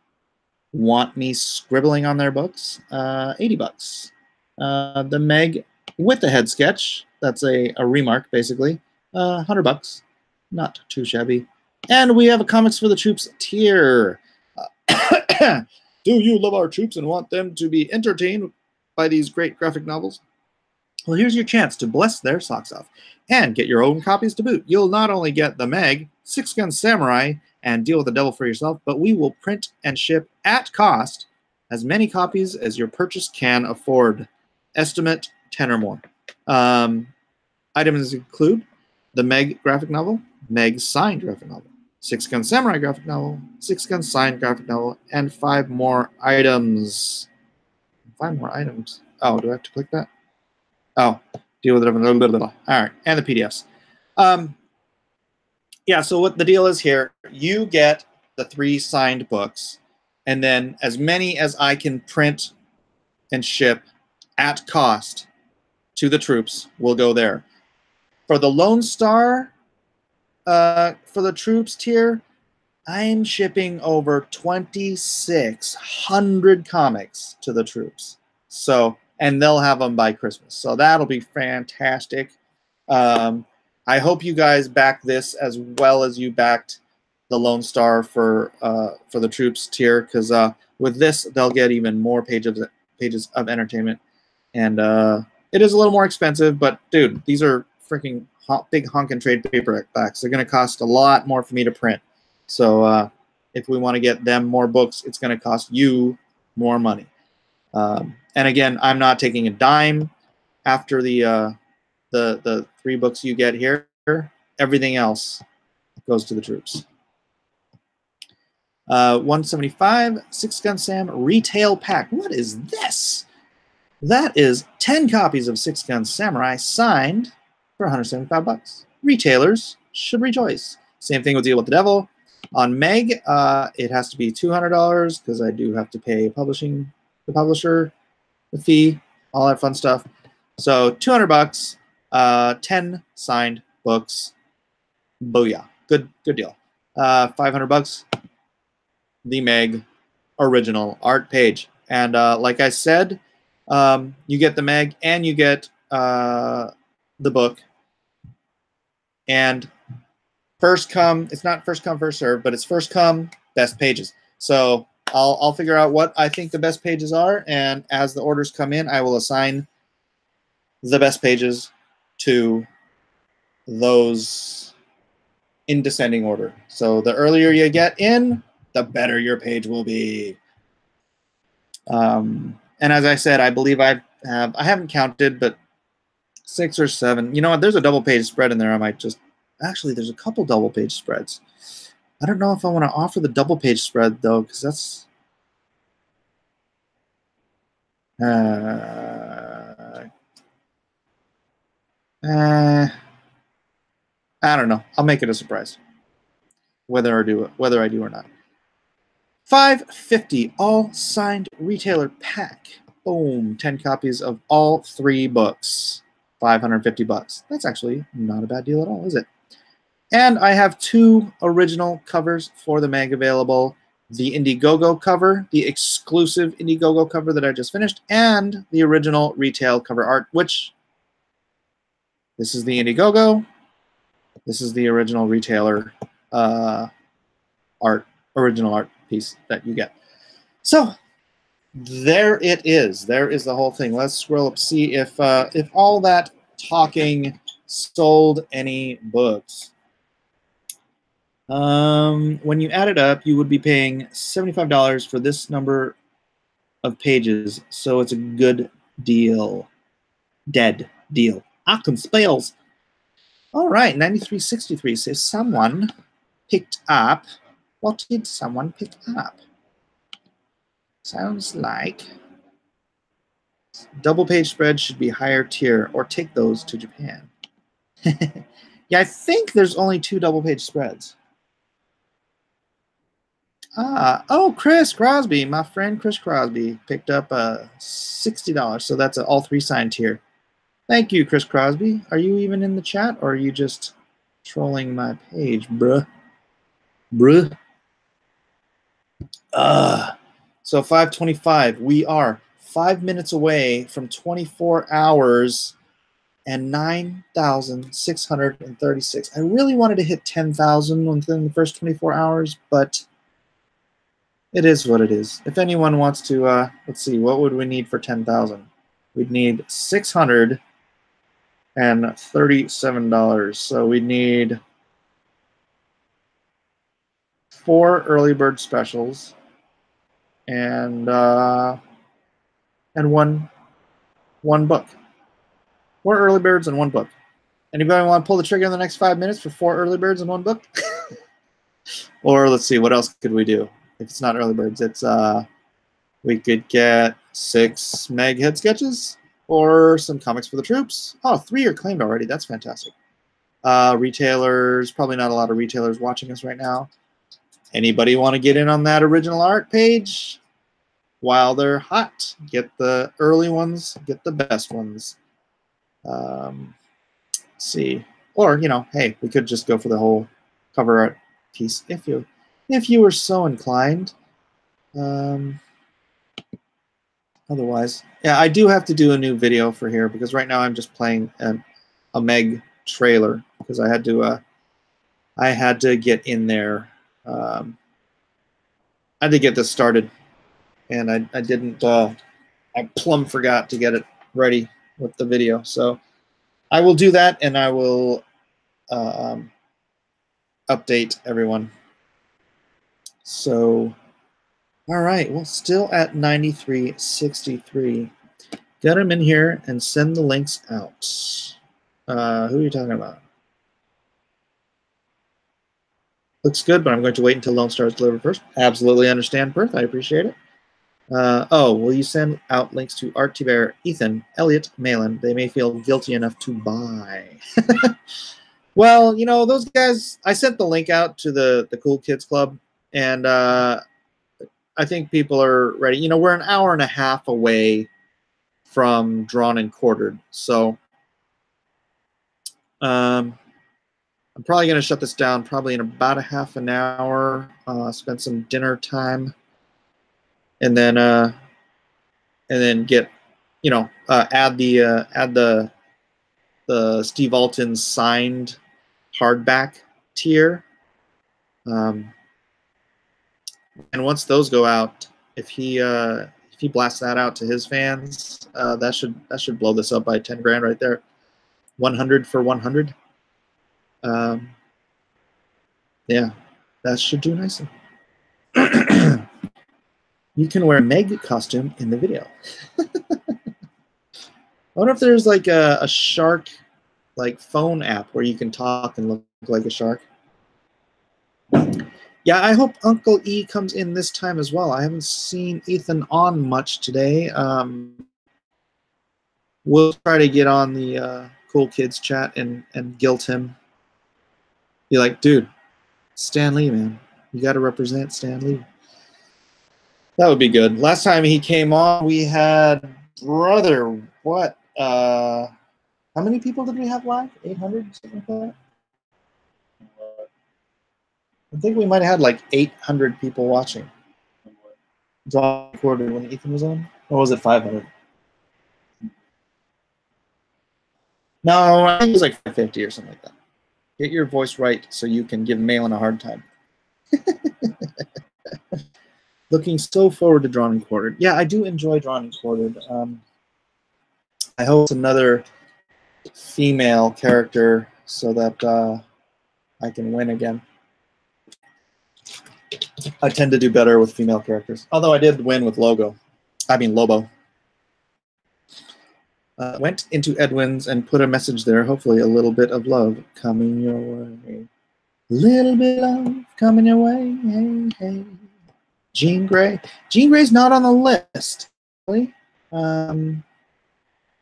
want me scribbling on their books. $80. The MEG with the head sketch, that's a remark basically. $100. Not too shabby. And we have a Comics for the Troops tier. Do you love our troops and want them to be entertained by these great graphic novels? Well, here's your chance to bless their socks off and get your own copies to boot. You'll not only get the MEG, 6 Gun Samurai, and Deal with the Devil for yourself, but we will print and ship at cost as many copies as your purchase can afford. Estimate 10 or more. Items include the MEG graphic novel, MEG signed graphic novel, 6 Gun Samurai graphic novel, 6 Gun signed graphic novel, and 5 more items. 5 more items. Oh, do I have to click that? Oh, deal with it. All right, and the PDFs. Yeah, so what the deal is here, you get the 3 signed books, and then as many as I can print and ship at cost to the troops will go there. For the Lone Star, for the troops tier, I'm shipping over 2,600 comics to the troops. So, and they'll have them by Christmas. So that'll be fantastic. I hope you guys back this as well as you backed the Lone Star for the troops tier, because with this they'll get even more pages of entertainment, and it is a little more expensive. But dude, these are freaking big honkin' trade paperbacks. They're going to cost a lot more for me to print. So if we want to get them more books, it's going to cost you more money. And again, I'm not taking a dime after the 3 books you get here. Everything else goes to the troops. 175 6 Gun Sam retail pack. What is this? That is 10 copies of 6 Gun Samurai signed for $175. Retailers should rejoice. Same thing with Deal with the Devil. On MEG, it has to be $200 because I do have to pay the publisher, the fee, all that fun stuff. So $200, 10 signed books. Booyah. Good deal. $500, the MEG original art page. And like I said, you get the MEG and you get the book. And first come, it's not first come, first serve, but it's first come, best pages. So I'll figure out what I think the best pages are, and as the orders come in, I will assign the best pages to those in descending order. So the earlier you get in, the better your page will be. And as I said, I believe I haven't counted, but 6 or 7. You know what? There's a double page spread in there. I might just, actually, there's a couple double page spreads. I don't know if I want to offer the double page spread though, because that's I don't know. I'll make it a surprise, whether I do or not. $5.50 all signed retailer pack. Boom, 10 copies of all 3 books. $550. That's actually not a bad deal at all, is it? And I have 2 original covers for the MEG available. The Indiegogo cover, the exclusive Indiegogo cover that I just finished, and the original retail cover art, which this is the Indiegogo. This is the original retailer original art piece that you get. So there it is. There is the whole thing. Let's scroll up, see if all that talking sold any books. When you add it up, you would be paying $75 for this number of pages, so it's a good deal. Dead deal. Occam spells. All right, 9363 says someone picked up. What did someone pick up? Sounds like double page spreads should be higher tier, or take those to Japan. Yeah, I think there's only 2 double page spreads. Oh, Chris Crosby, my friend Chris Crosby picked up $60, so that's an all 3 sign tier. Thank you, Chris Crosby. Are you even in the chat, or are you just trolling my page, bruh? Bruh. So 5:25. We are 5 minutes away from 24 hours and 9,636. I really wanted to hit 10,000 within the first 24 hours, but it is what it is. If anyone wants to, let's see, what would we need for 10,000? We'd need $637. So we'd need 4 early bird specials and one book. 4 early birds and 1 book. Anybody want to pull the trigger in the next 5 minutes for 4 early birds and 1 book? Or let's see, what else could we do? If it's not early birds, it's we could get 6 MEG head sketches or some comics for the troops. Oh, 3 are claimed already. That's fantastic. Retailers, probably not a lot of retailers watching us right now. Anybody want to get in on that original art page? While they're hot, get the early ones, get the best ones. Let's see, or hey, we could just go for the whole cover art piece if you were so inclined. Otherwise, yeah, I do have to do a new video for here because right now I'm just playing a MEG trailer because I had to get in there. I had to get this started, and I didn't. I plumb forgot to get it ready with the video, so I will do that, and I will update everyone. So, all right, well, still at 9363. Get them in here and send the links out. Who are you talking about? Looks good, but I'm going to wait until Lone Star is delivered first. Absolutely understand, Perth. I appreciate it. Oh, will you send out links to Art Bear, Ethan, Elliot, Malin? They may feel guilty enough to buy. Well, those guys, I sent the link out to the Cool Kids Club, and I think people are ready. We're an hour and a half away from Drawn and Quartered, so I'm probably going to shut this down probably in about a half an hour, spend some dinner time, and then get, add the Steve Alton signed hardback tier. And once those go out, if he blasts that out to his fans, that should blow this up by 10 grand right there. 100 for 100. Yeah, that should do nicely. You can wear a MEG costume in the video. I wonder if there's like a shark phone app where you can talk and look like a shark. Yeah, I hope Uncle E comes in this time as well. I haven't seen Ethan on much today. We'll try to get on the Cool Kids chat and guilt him. Be like, dude, Stan Lee, man. You got to represent Stan Lee. That would be good. Last time he came on, we had, brother, what? How many people did we have live? 800, something like that? I think we might have had like 800 people watching. Draw recorded when Ethan was on? Or was it 500? No, I think it was like 550 or something like that. Get your voice right so you can give Malin a hard time. Looking so forward to Drawn and Quartered. Yeah, I do enjoy Drawn and Quartered. I hope it's another female character so that I can win again. I tend to do better with female characters. Although I did win with Lobo. Went into Edwin's and put a message there. Hopefully a little bit of love coming your way. Little bit of love coming your way. Hey, hey. Jean Grey. Jean Grey's not on the list. Really?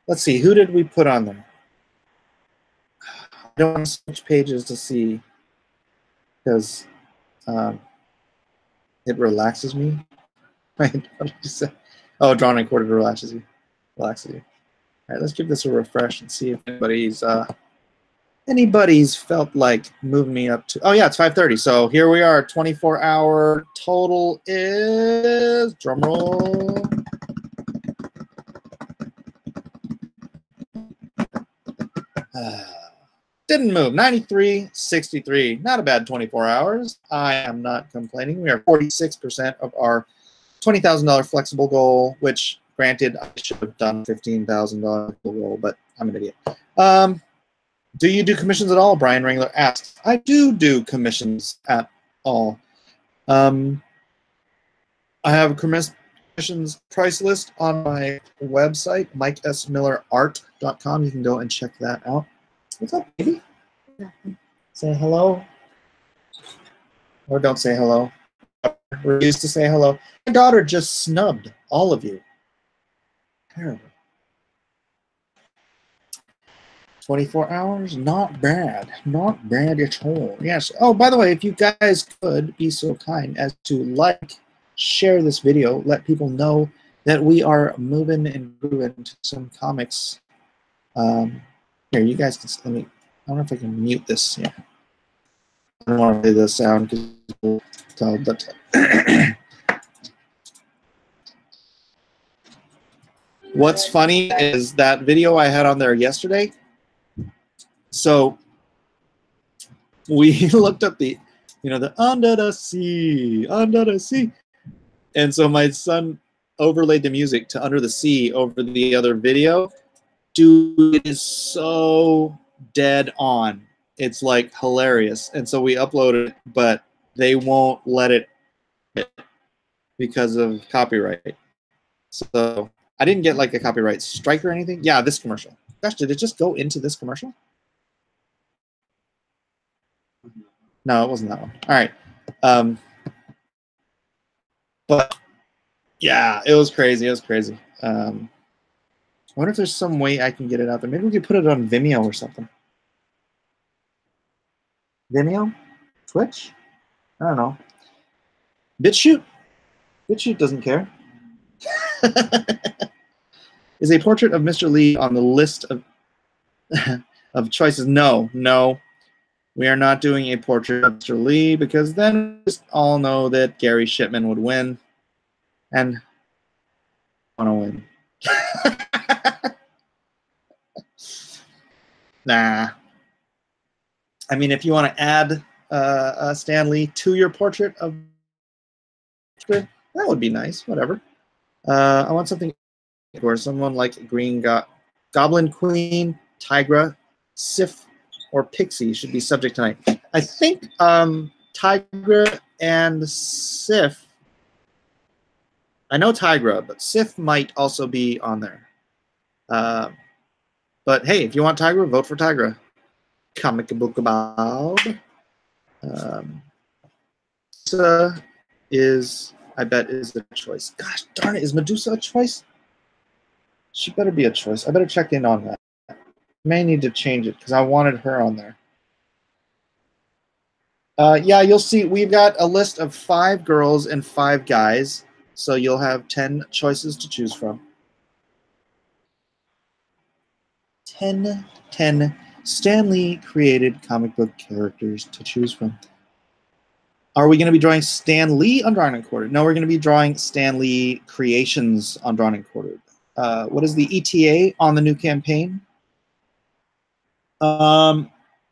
Let's see. Who did we put on there? I don't want to switch pages to see because it relaxes me. Right? What did you say? Oh, drawn and quartered relaxes you. All right, let's give this a refresh and see if anybody's felt like moving me up to. Oh yeah, it's 5:30. So here we are. 24-hour total is, drum roll. Didn't move. 93.63. Not a bad 24 hours. I am not complaining. We are 46% of our $20,000 flexible goal, which, granted, I should have done $15,000 goal, but I'm an idiot. Do you do commissions at all? Brian Wrangler asks. I do commissions at all. I have a commissions price list on my website, mikesmillerart.com. You can go and check that out. What's up, baby?
Nothing.
Say hello. Or don't say hello. We're used to say hello. My daughter just snubbed all of you. Terrible. 24 hours? Not bad. Not bad at all. Yes. Oh, by the way, if you guys could be so kind as to like, share this video, let people know that we are moving and grooving into some comics. Here, you guys can, let me, I don't know if I can mute this. Yeah. I don't want to play the sound because we'll tell that. What's funny is that video I had on there yesterday. So we looked up the, the under the sea, and so my son overlaid the music to Under the Sea over the other video. Dude, it is so dead on. It's like hilarious. And so we uploaded it, but they won't let it because of copyright. So I didn't get like a copyright strike or anything. Yeah, this commercial. Gosh, did it just go into this commercial? No, it wasn't that one. All right. But yeah, it was crazy. It was crazy. I wonder if there's some way I can get it out there. Maybe we could put it on Vimeo or something. Vimeo? Twitch? I don't know. BitChute? BitChute doesn't care. Is a portrait of Mr. Lee on the list of of choices? No. We are not doing a portrait of Mr. Lee because then we just all know that Gary Shipman would win. And I want to win. Nah. I mean, if you want to add Stan Lee to your portrait of, that would be nice. Whatever. I want something or someone like Green Goblin Queen, Tigra, Sif, or Pixie should be subject tonight. I think Tigra and Sif. I know Tigra, but Sif might also be on there. But hey, if you want Tigra, vote for Tigra. Comic book about. Is, I bet, is a choice. Gosh darn it, is Medusa a choice? She better be a choice. I better check in on that. May need to change it because I wanted her on there. Yeah, you'll see we've got a list of 5 girls and 5 guys, so you'll have 10 choices to choose from. 10 Stan Lee created comic book characters to choose from. Are we going to be drawing Stan Lee on Drawn and Quartered? No, we're going to be drawing Stan Lee creations on Drawn and Quartered. What is the ETA on the new campaign?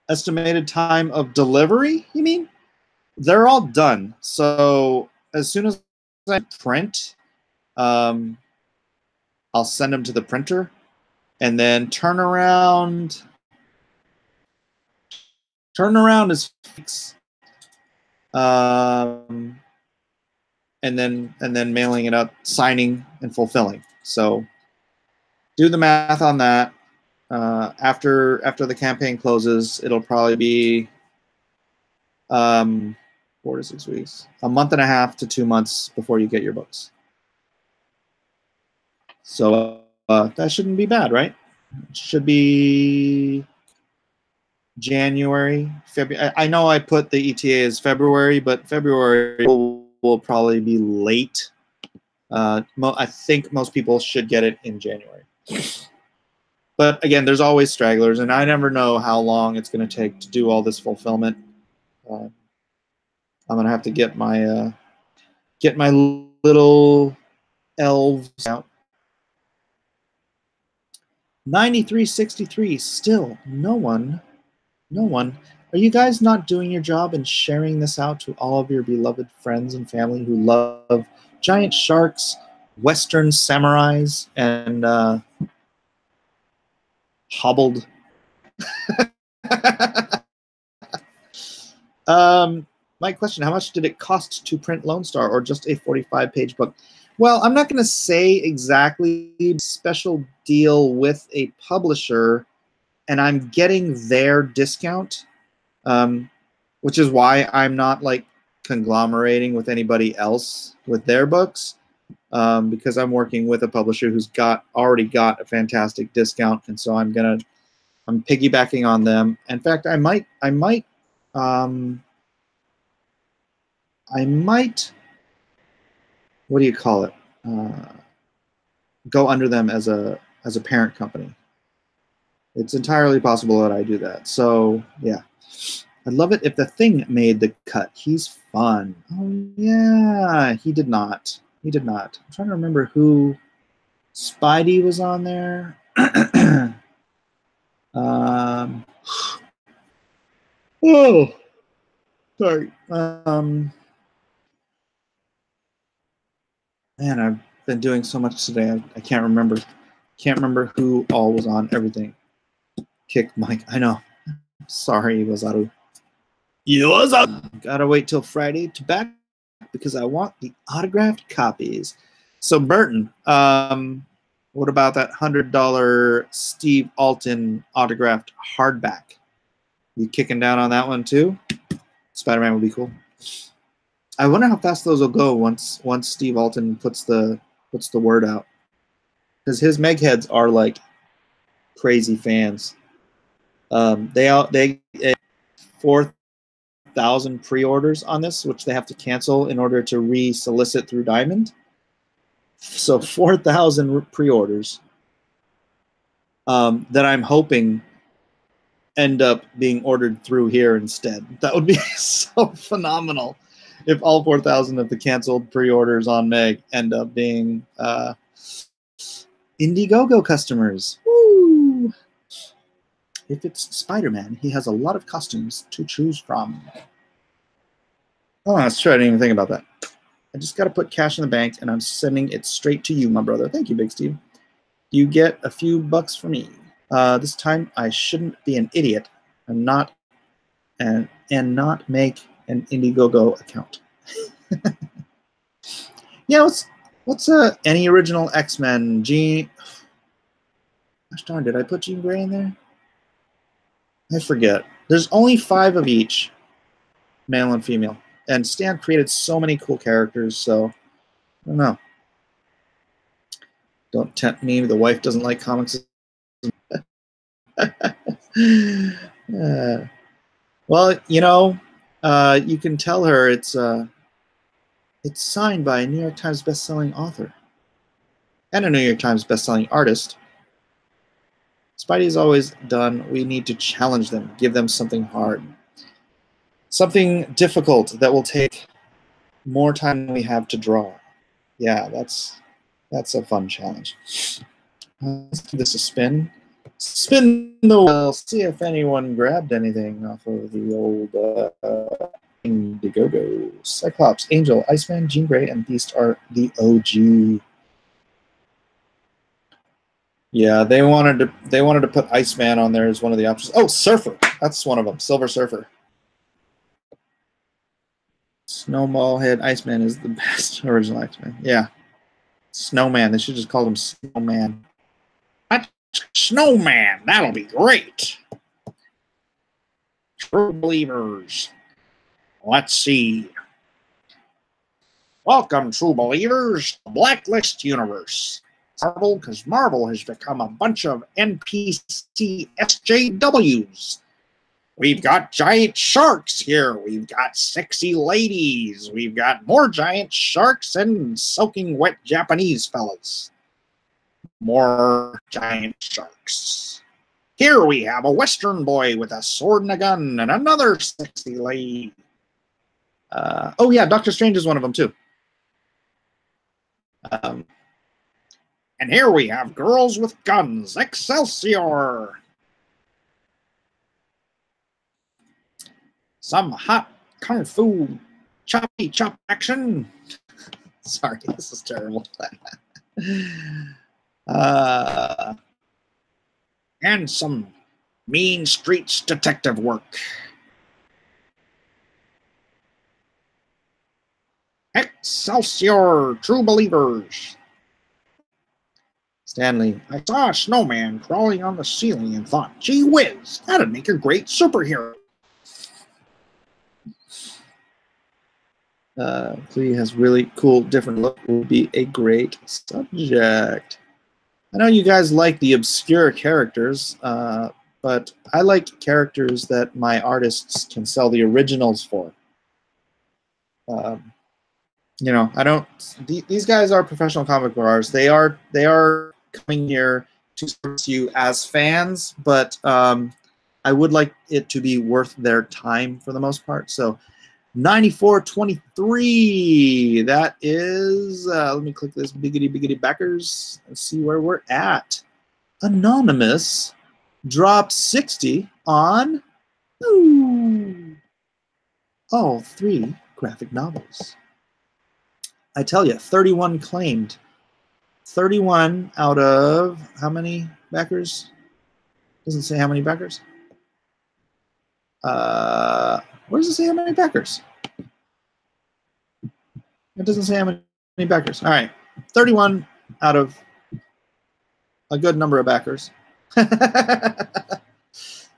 Estimated time of delivery, you mean? They're all done. So as soon as I print, I'll send them to the printer. And then turnaround is fixed. and then mailing it up, signing and fulfilling. So do the math on that. After the campaign closes, it'll probably be 4 to 6 weeks, a month and a half to 2 months before you get your books. So that shouldn't be bad, right? It should be January, February. I know I put the ETA as February, but February will probably be late. I think most people should get it in January. But again, there's always stragglers, and I never know how long it's going to take to do all this fulfillment. I'm going to have to get my little elves out. 9363, still no one. Are you guys not doing your job and sharing this out to all of your beloved friends and family who love giant sharks, Western samurais, and hobbled? My question, how much did it cost to print Lone Star, or just a 45-page book? Well, I'm not going to say exactly. Special deal with a publisher, and I'm getting their discount, which is why I'm not like conglomerating with anybody else with their books, because I'm working with a publisher who's already got a fantastic discount, and so I'm piggybacking on them. In fact, I might what do you call it? Go under them as a parent company. It's entirely possible that I do that. So yeah, I'd love it if the Thing made the cut. He's fun. Oh yeah, he did not. He did not. I'm trying to remember who. Spidey was on there. Oh, sorry. Man, I've been doing so much today. I can't remember. Can't remember who all was on everything. Kick Mike. I know. Sorry, Wazaru. Gotta wait till Friday to back because I want the autographed copies. So Burton, what about that $100 Steve Alton autographed hardback? You kicking down on that one too? Spider-Man would be cool. I wonder how fast those will go once Steve Alton puts the word out, because his MEG heads are like crazy fans. They 4,000 pre-orders on this, which they have to cancel in order to re-solicit through Diamond. So 4,000 pre-orders that I'm hoping end up being ordered through here instead. That would be so phenomenal if all 4,000 of the canceled pre-orders on MEG end up being Indiegogo customers. Woo! If it's Spider-Man, he has a lot of costumes to choose from. Oh, that's true. I didn't even think about that. I just got to put cash in the bank, and I'm sending it straight to you, my brother. Thank you, Big Steve. You get a few bucks from me. This time, I shouldn't be an idiot and not make an Indiegogo account. Yeah, what's any original X-Men? Jean. Gosh darn, did I put Jean Grey in there? I forget. There's only 5 of each, male and female. And Stan created so many cool characters, so I don't know. Don't tempt me. The wife doesn't like comics. Well, you know, you can tell her it's signed by a New York Times bestselling author and a New York Times bestselling artist. Spidey's always done. We need to challenge them, give them something hard, something difficult that will take more time than we have to draw. Yeah, that's a fun challenge. Let's give this a spin. Spin the wheel. See if anyone grabbed anything off of the old Indiegogo. Cyclops, Angel, Iceman, Jean Grey, and Beast are the OG. Yeah, they wanted to put Iceman on there as one of the options. Oh, Surfer. That's one of them. Silver Surfer. Snowball Head Iceman is the best original Iceman. Yeah. Snowman. They should just call him Snowman. Snowman. That'll be great. True believers. Let's see. Welcome, true believers, to Blacklist Universe. Marvel, because Marvel has become a bunch of NPC SJWs. We've got giant sharks here. We've got sexy ladies. We've got more giant sharks and soaking wet Japanese fellas. More giant sharks. Here we have a Western boy with a sword and a gun and another sexy lady. Oh yeah, Doctor Strange is one of them too. And here we have girls with guns. Excelsior! Some hot kung fu choppy chop action. Sorry, this is terrible. And some mean streets detective work. Excelsior, true believers. Stanley, I saw a snowman crawling on the ceiling and thought, gee whiz, that'd make a great superhero. Clee has really cool, different look. Would be a great subject. I know you guys like the obscure characters, but I like characters that my artists can sell the originals for. You know, I don't. These guys are professional comic book artists. They are coming here to service you as fans, but I would like it to be worth their time for the most part. So, 94.23. That is. Let me click this biggity backers. Let's see where we're at. Anonymous dropped 60 on all 3 graphic novels. I tell you, 31 claimed. 31 out of how many backers? Doesn't say how many backers. Where does it say how many backers? It doesn't say how many backers. All right, 31 out of a good number of backers.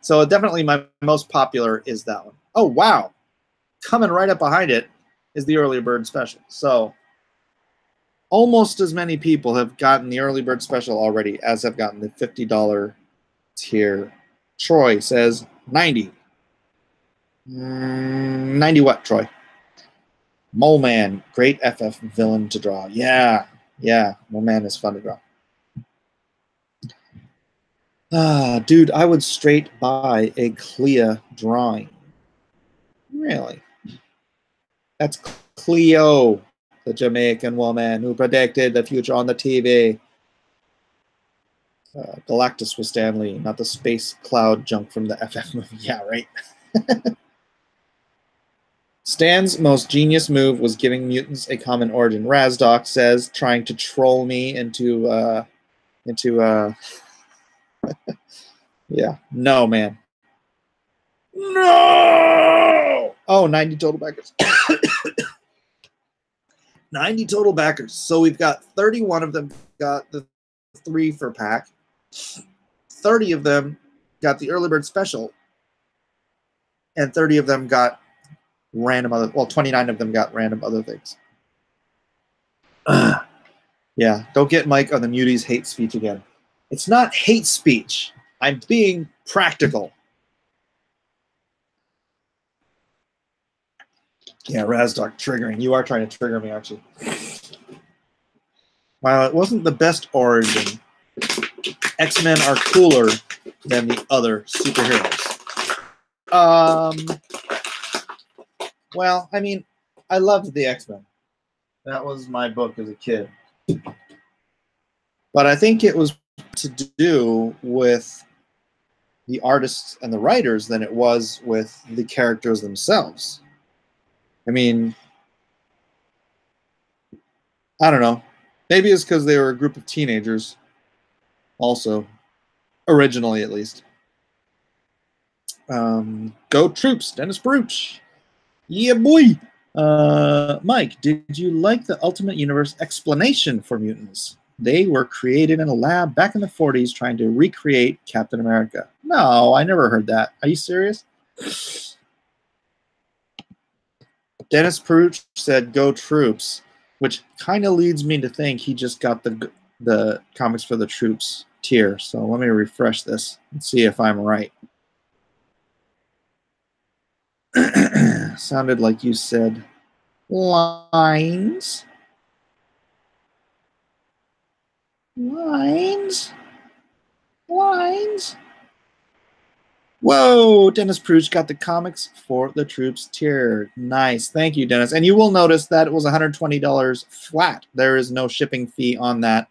So definitely my most popular is that one. Oh, wow. Coming right up behind it is the early bird special. So almost as many people have gotten the early bird special already as have gotten the $50 tier. Troy says 90. 90 what, Troy? Mole Man, great FF villain to draw. Yeah, Mole Man is fun to draw. Dude, I would straight buy a Clea drawing. Really? That's Cleo, the Jamaican woman who predicted the future on the TV. Galactus was Stanley, not the space cloud junk from the FF movie. Yeah, right. Stan's most genius move was giving mutants a common origin. Razdoc says, trying to troll me into yeah. No, man. No! Oh, 90 total backers. 90 total backers. So we've got 31 of them got the 3 for pack. 30 of them got the early bird special. And 30 of them got random other, well, 29 of them got random other things. Yeah, don't get Mike on the Muties hate speech again. It's not hate speech. I'm being practical. Yeah, Razdoc triggering. You are trying to trigger me, aren't you? While it wasn't the best origin, X-Men are cooler than the other superheroes. Well, I mean, I loved the X-Men. That was my book as a kid. But I think it was to do with the artists and the writers than it was with the characters themselves. I mean, I don't know. Maybe it's because they were a group of teenagers also, originally at least. Go Troops, Dennis Baruch. Yeah, boy. Mike, did you like the Ultimate Universe explanation for mutants? They were created in a lab back in the 40s trying to recreate Captain America. No, I never heard that. Are you serious? Dennis Peruch said, "Go Troops," which kind of leads me to think he just got the comics for the Troops tier. So let me refresh this and see if I'm right. Sounded like you said lines. Lines. Whoa, Dennis Peruch got the comics for the Troops tier. Nice. Thank you, Dennis. And you will notice that it was $120 flat. There is no shipping fee on that.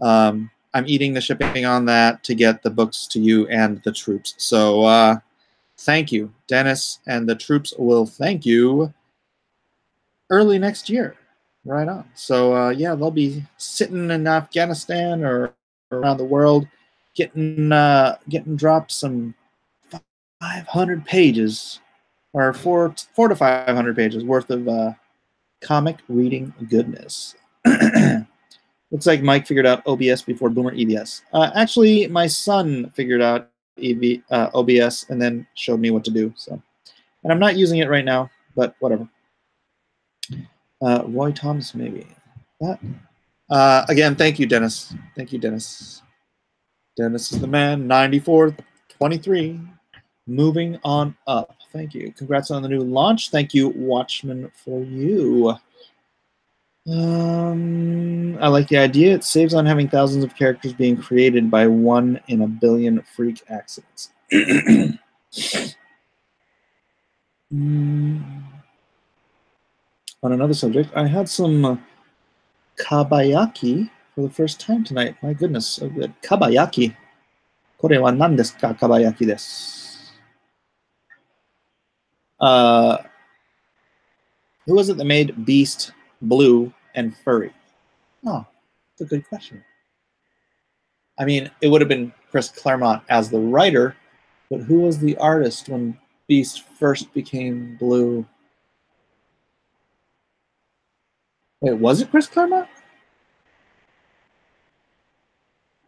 I'm eating the shipping on that to get the books to you and the Troops. So thank you, Dennis, and the Troops will thank you early next year. Right on. So yeah, they'll be sitting in Afghanistan or around the world getting dropped some 500 pages or 400 to 500 pages worth of comic reading goodness. Looks like Mike figured out OBS before Boomer EBS. Actually, my son figured out OBS and then showed me what to do. So, and I'm not using it right now, but whatever. Roy Thomas, maybe. Again, thank you, Dennis. Thank you, Dennis. Dennis is the man. 94-23. Moving on up. Thank you. Congrats on the new launch. Thank you, Watchman, for you. I like the idea. It saves on having thousands of characters being created by 1 in a billion freak accidents. On another subject, I had some kabayaki for the first time tonight. My goodness, so good. Kabayaki. Kore wa nan desu ka? Kabayaki desu. Who was it that made Beast blue and furry? Oh, that's a good question. I mean, it would have been Chris Claremont as the writer, but who was the artist when Beast first became blue? Wait, was it Chris Claremont?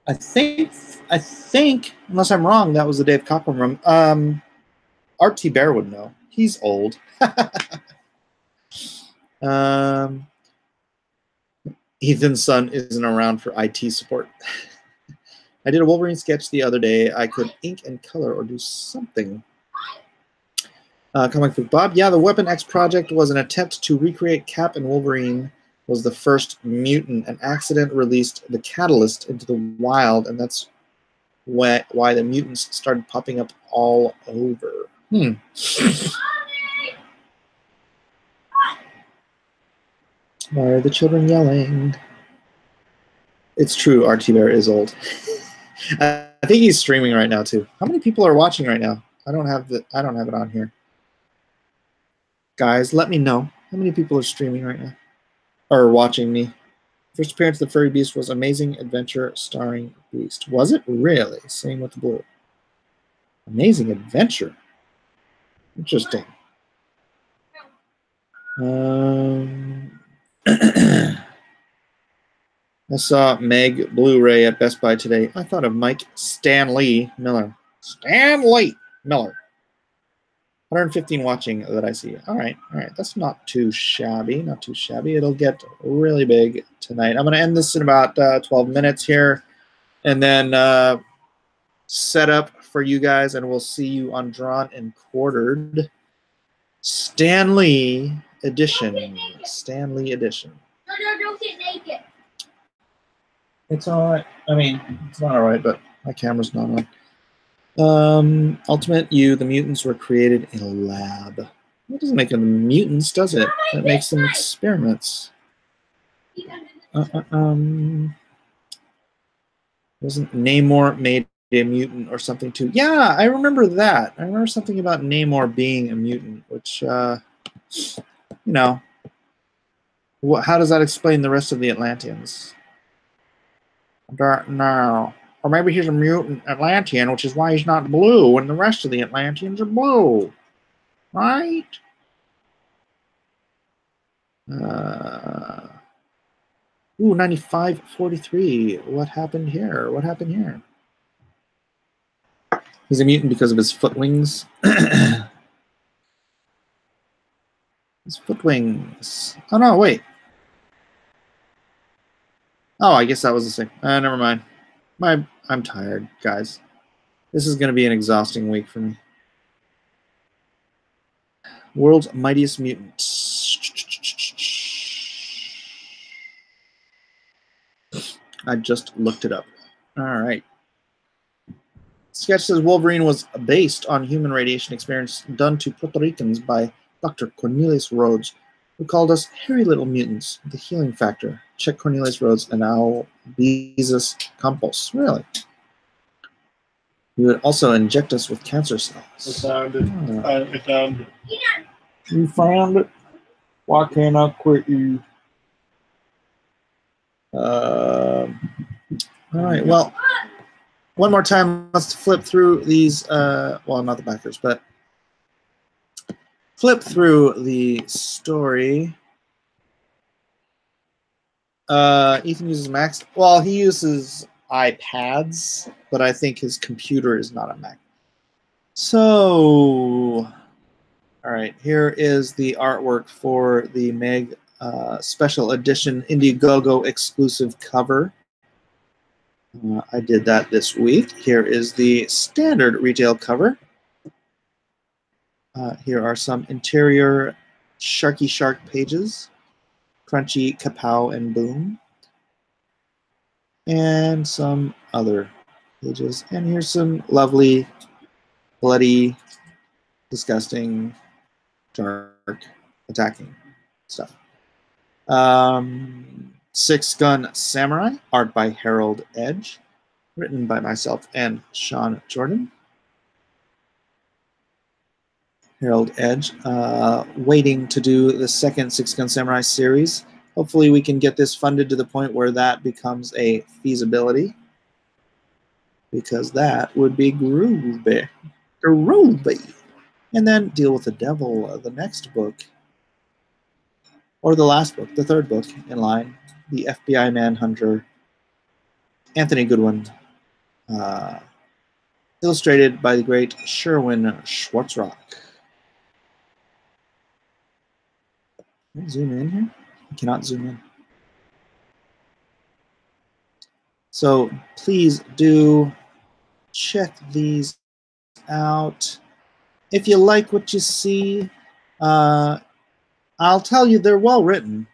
I think, unless I'm wrong, that was the Dave Cockrum room. Art T. Bear would know. He's old. Ethan's son isn't around for IT support. I did a Wolverine sketch the other day. I could ink and color or do something. Comic Book Bob. Yeah, the Weapon X project was an attempt to recreate Cap and Wolverine was the first mutant. An accident released the catalyst into the wild, and that's why the mutants started popping up all over. Why are the children yelling? It's true, RT Bear is old. I think he's streaming right now too. How many people are watching right now? I don't have it on here. Guys, let me know how many people are streaming right now or watching me. First appearance of the Furry Beast was Amazing Adventure starring Beast. Was it really? Same with the blue. Amazing Adventure. Interesting. I saw MEG Blu-ray at Best Buy today. I thought of Mike Stanley Miller. Stanley Miller. 115 watching that I see. All right. That's not too shabby. Not too shabby. It'll get really big tonight. I'm going to end this in about 12 minutes here, and then set up for you guys, and we'll see you on Drawn and Quartered. Stanley Edition. Stanley Edition.
No, don't get naked.
It's all right. I mean, it's not all right, but my camera's not on. Ultimate the mutants were created in a lab. That doesn't make them mutants, does it? That makes them experiments. Wasn't Namor made a mutant or something too? Yeah, I remember that. I remember something about Namor being a mutant, which, you know, how does that explain the rest of the Atlanteans? No. Or maybe he's a mutant Atlantean, which is why he's not blue, and the rest of the Atlanteans are blue. Right? Ooh, 95-43. What happened here? What happened here? He's a mutant because of his foot wings. His foot wings. Oh, no, wait. Oh, I guess that was the same. Never mind. I'm tired, guys. This is going to be an exhausting week for me. World's Mightiest Mutant. I just looked it up. All right. Sketch says Wolverine was based on human radiation experiments done to Puerto Ricans by Dr. Cornelius Rhodes, who called us hairy little mutants. The healing factor. Check Cornelius Rhodes and Albezus Campos. Really? He would also inject us with cancer cells.
I found it. I found it.
You found it? Why can't I quit you? All right. Well, one more time. Let's flip through these. Well, not the backers, but flip through the story. Ethan uses Macs. Well, he uses iPads, but I think his computer is not a Mac. So, all right, here is the artwork for the MEG Special Edition Indiegogo exclusive cover. I did that this week. Here is the standard retail cover. Here are some interior Sharky Shark pages. Crunchy, Kapow, and Boom. And some other pages. And here's some lovely, bloody, disgusting, dark, attacking stuff. Six Gun Samurai, art by Harold Edge, written by myself and Sean Jordan. Harold Edge, waiting to do the second Six Gun Samurai series. Hopefully we can get this funded to the point where that becomes a feasibility, because that would be groovy. Groovy. And then Deal with the Devil, the next book, or the last book, the third book in line, the FBI Manhunter, Anthony Goodwin, illustrated by the great Sherwin Schwarzrock. Can I zoom in here? I cannot zoom in. So please do check these out. If you like what you see, I'll tell you they're well written.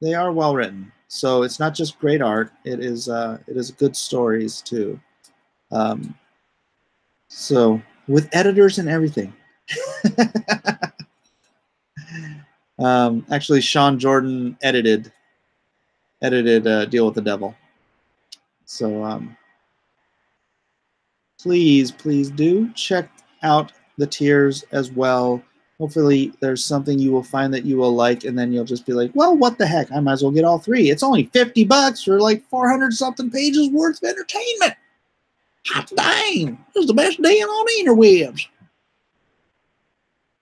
They are well written. So it's not just great art. It is good stories too. So with editors and everything. Actually, Sean Jordan edited Deal with the Devil. So please do check out the tiers as well. Hopefully there's something you will find that you will like, and then you'll just be like, well, what the heck? I might as well get all three. It's only $50 for like 400-something pages worth of entertainment. Hot dang. This is the best deal on the interwebs.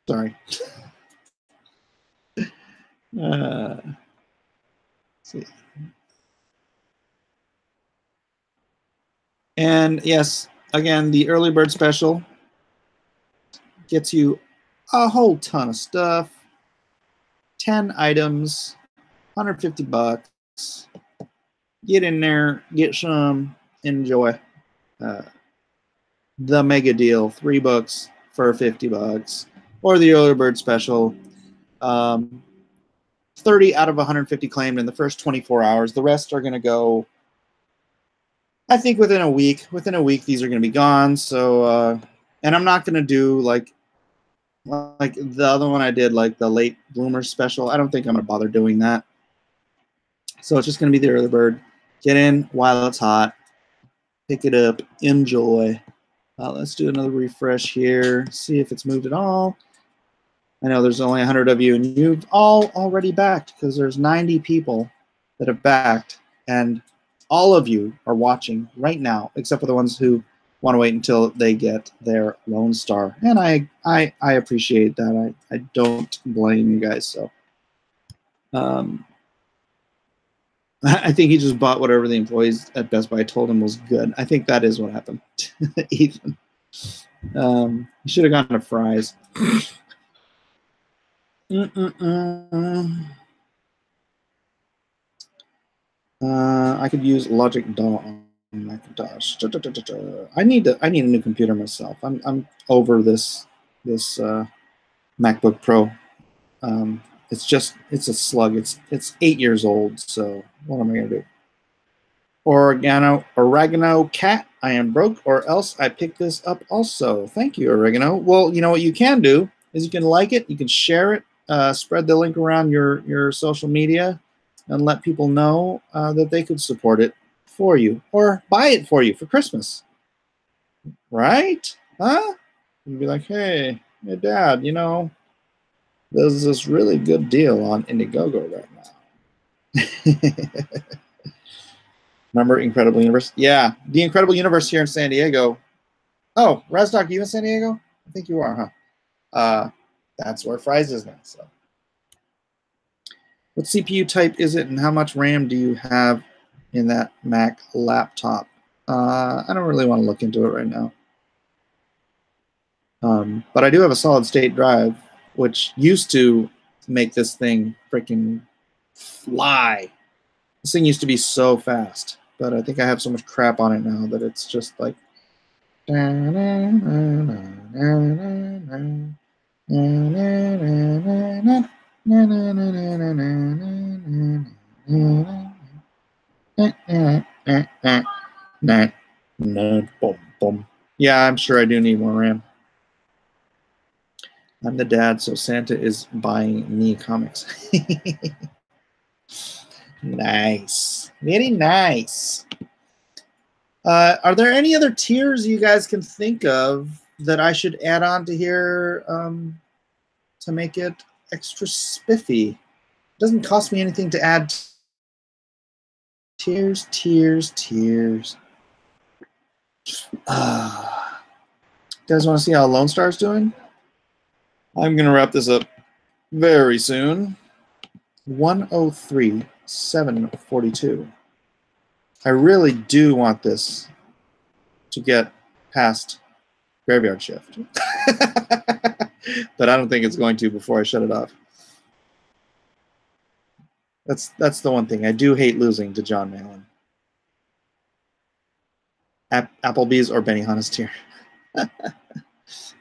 Sorry. Let's see. And yes, again, the early bird special gets you a whole ton of stuff. 10 items, $150. Get in there, get some, enjoy. The mega deal, 3 books for $50, or the early bird special. 30 out of 150 claimed in the first 24 hours. The rest are going to go, I think, within a week. Within a week, these are going to be gone. So, and I'm not going to do like the other one I did, like the late bloomer special. I don't think I'm going to bother doing that. So it's just going to be the early bird. Get in while it's hot. Pick it up. Enjoy. Let's do another refresh here. See if it's moved at all. I know there's only 100 of you, and you've all already backed, because there's 90 people that have backed, and all of you are watching right now, except for the ones who want to wait until they get their Lone Star. And I appreciate that. I don't blame you guys. So I think he just bought whatever the employees at Best Buy told him was good. I think that is what happened. Ethan. He should have gone to Fry's. I could use Logic DAW on Macintosh. I need a new computer myself. I'm over this MacBook Pro. It's a slug. It's 8 years old. So what am I gonna do? Oregano cat. I am broke, or else I picked this up also. Thank you, Oregano. Well, you know what you can do is you can like it, you can share it, spread the link around your social media, and let people know that they could support it for you or buy it for you for Christmas. Right? Huh? You'd be like, hey, Dad, you know, there's this really good deal on Indiegogo right now. Remember Incredible Universe? Yeah, the Incredible Universe here in San Diego. Oh, Razdoc, you in San Diego? I think you are, huh? That's where Fry's is now. So, what CPU type is it, and how much RAM do you have in that Mac laptop? I don't really want to look into it right now. But I do have a solid state drive, which used to make this thing freaking fly. This thing used to be so fast, but I think I have so much crap on it now that it's just like. Yeah, I'm sure I do need more RAM. I'm the dad, so Santa is buying me comics. Nice. Very nice. Are there any other tiers you guys can think of that I should add on to here to make it extra spiffy? It doesn't cost me anything to add tiers. You guys want to see how Lone Star's doing? I'm going to wrap this up very soon. 103,742. I really do want this to get past graveyard shift. But I don't think it's going to before I shut it off. That's the one thing. I do hate losing to John Malin. Applebee's or Benihana's tier. I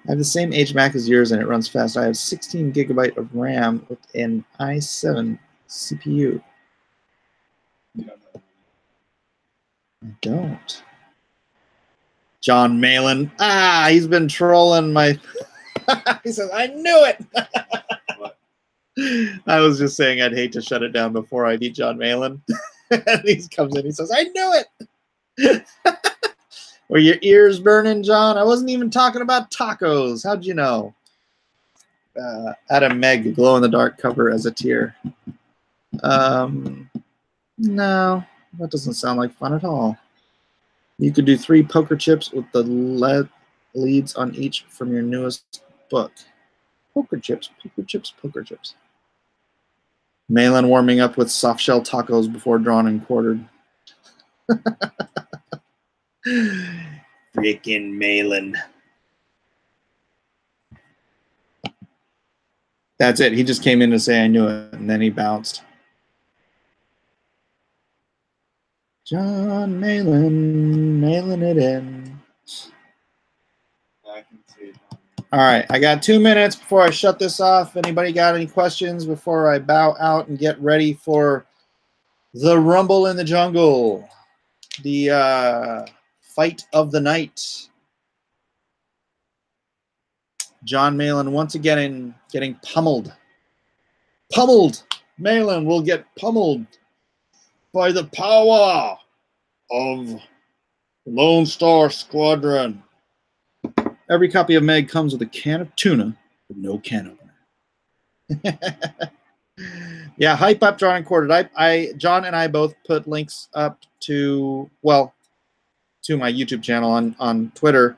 have the same age Mac as yours and it runs fast. I have 16 gigabyte of RAM with an i7 CPU. I don't. John Malin. He's been trolling my... He says, I knew it! I was just saying I'd hate to shut it down before I beat John Malin. And he comes in, he says, I knew it! Were your ears burning, John? I wasn't even talking about tacos. How'd you know? Add a MEG glow-in-the-dark cover as a tier. No, that doesn't sound like fun at all. You could do 3 poker chips with the leads on each from your newest book. Poker chips. Malin warming up with soft shell tacos before drawn and quartered. Freaking Malin. That's it. He just came in to say I knew it, and then he bounced. John Malin, mailing it in.
I can see it.
All right, I got 2 minutes before I shut this off. Anybody got any questions before I bow out and get ready for the Rumble in the Jungle? The fight of the night. John Malin once again getting pummeled. Pummeled! Malin will get pummeled by the power of Lone Star Squadron. Every copy of MEG comes with a can of tuna, but no can opener. Yeah, hype up, drawn and quartered. John and I both put links up to, well, to my YouTube channel on Twitter.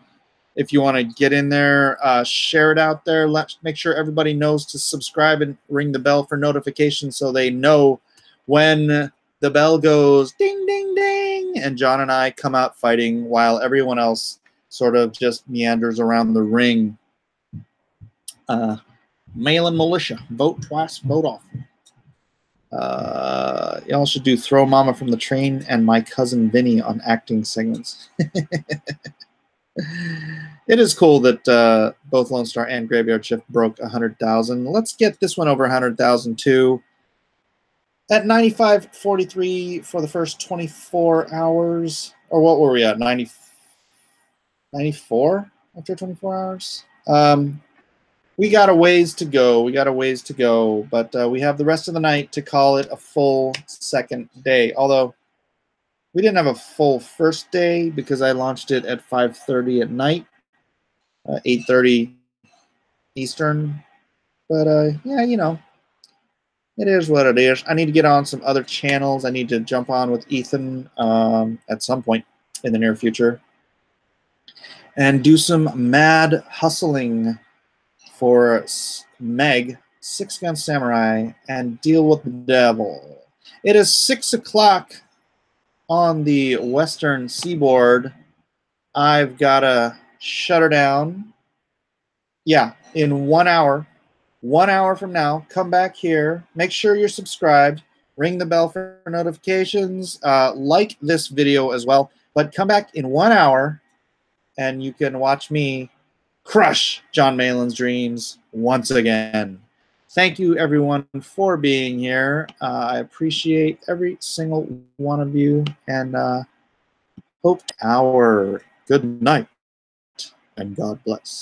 If you want to get in there, share it out there. Make sure everybody knows to subscribe and ring the bell for notifications so they know when the bell goes ding, ding, ding, and John and I come out fighting while everyone else sort of just meanders around the ring. Mail-in militia. Vote twice, vote often. Y'all should do Throw Mama from the Train and My Cousin Vinny on acting segments. It is cool that both Lone Star and Graveyard Shift broke 100,000. Let's get this one over 100,000 too. At 95.43 for the first 24 hours. Or what were we at? 94 after 24 hours? We got a ways to go. But we have the rest of the night to call it a full second day. Although we didn't have a full first day because I launched it at 5:30 at night, 8:30 Eastern. But yeah, you know, it is what it is. I need to get on some other channels. I need to jump on with Ethan at some point in the near future and do some mad hustling for MEG, Six Gun Samurai, and deal with the devil. It is 6 o'clock on the western seaboard. I've got to shut her down. Yeah, in 1 hour. 1 hour from now, come back here. Make sure you're subscribed. Ring the bell for notifications. Like this video as well. But come back in 1 hour, and you can watch me crush John Malin's dreams once again. Thank you, everyone, for being here. I appreciate every single one of you, and hope our good night, and God bless.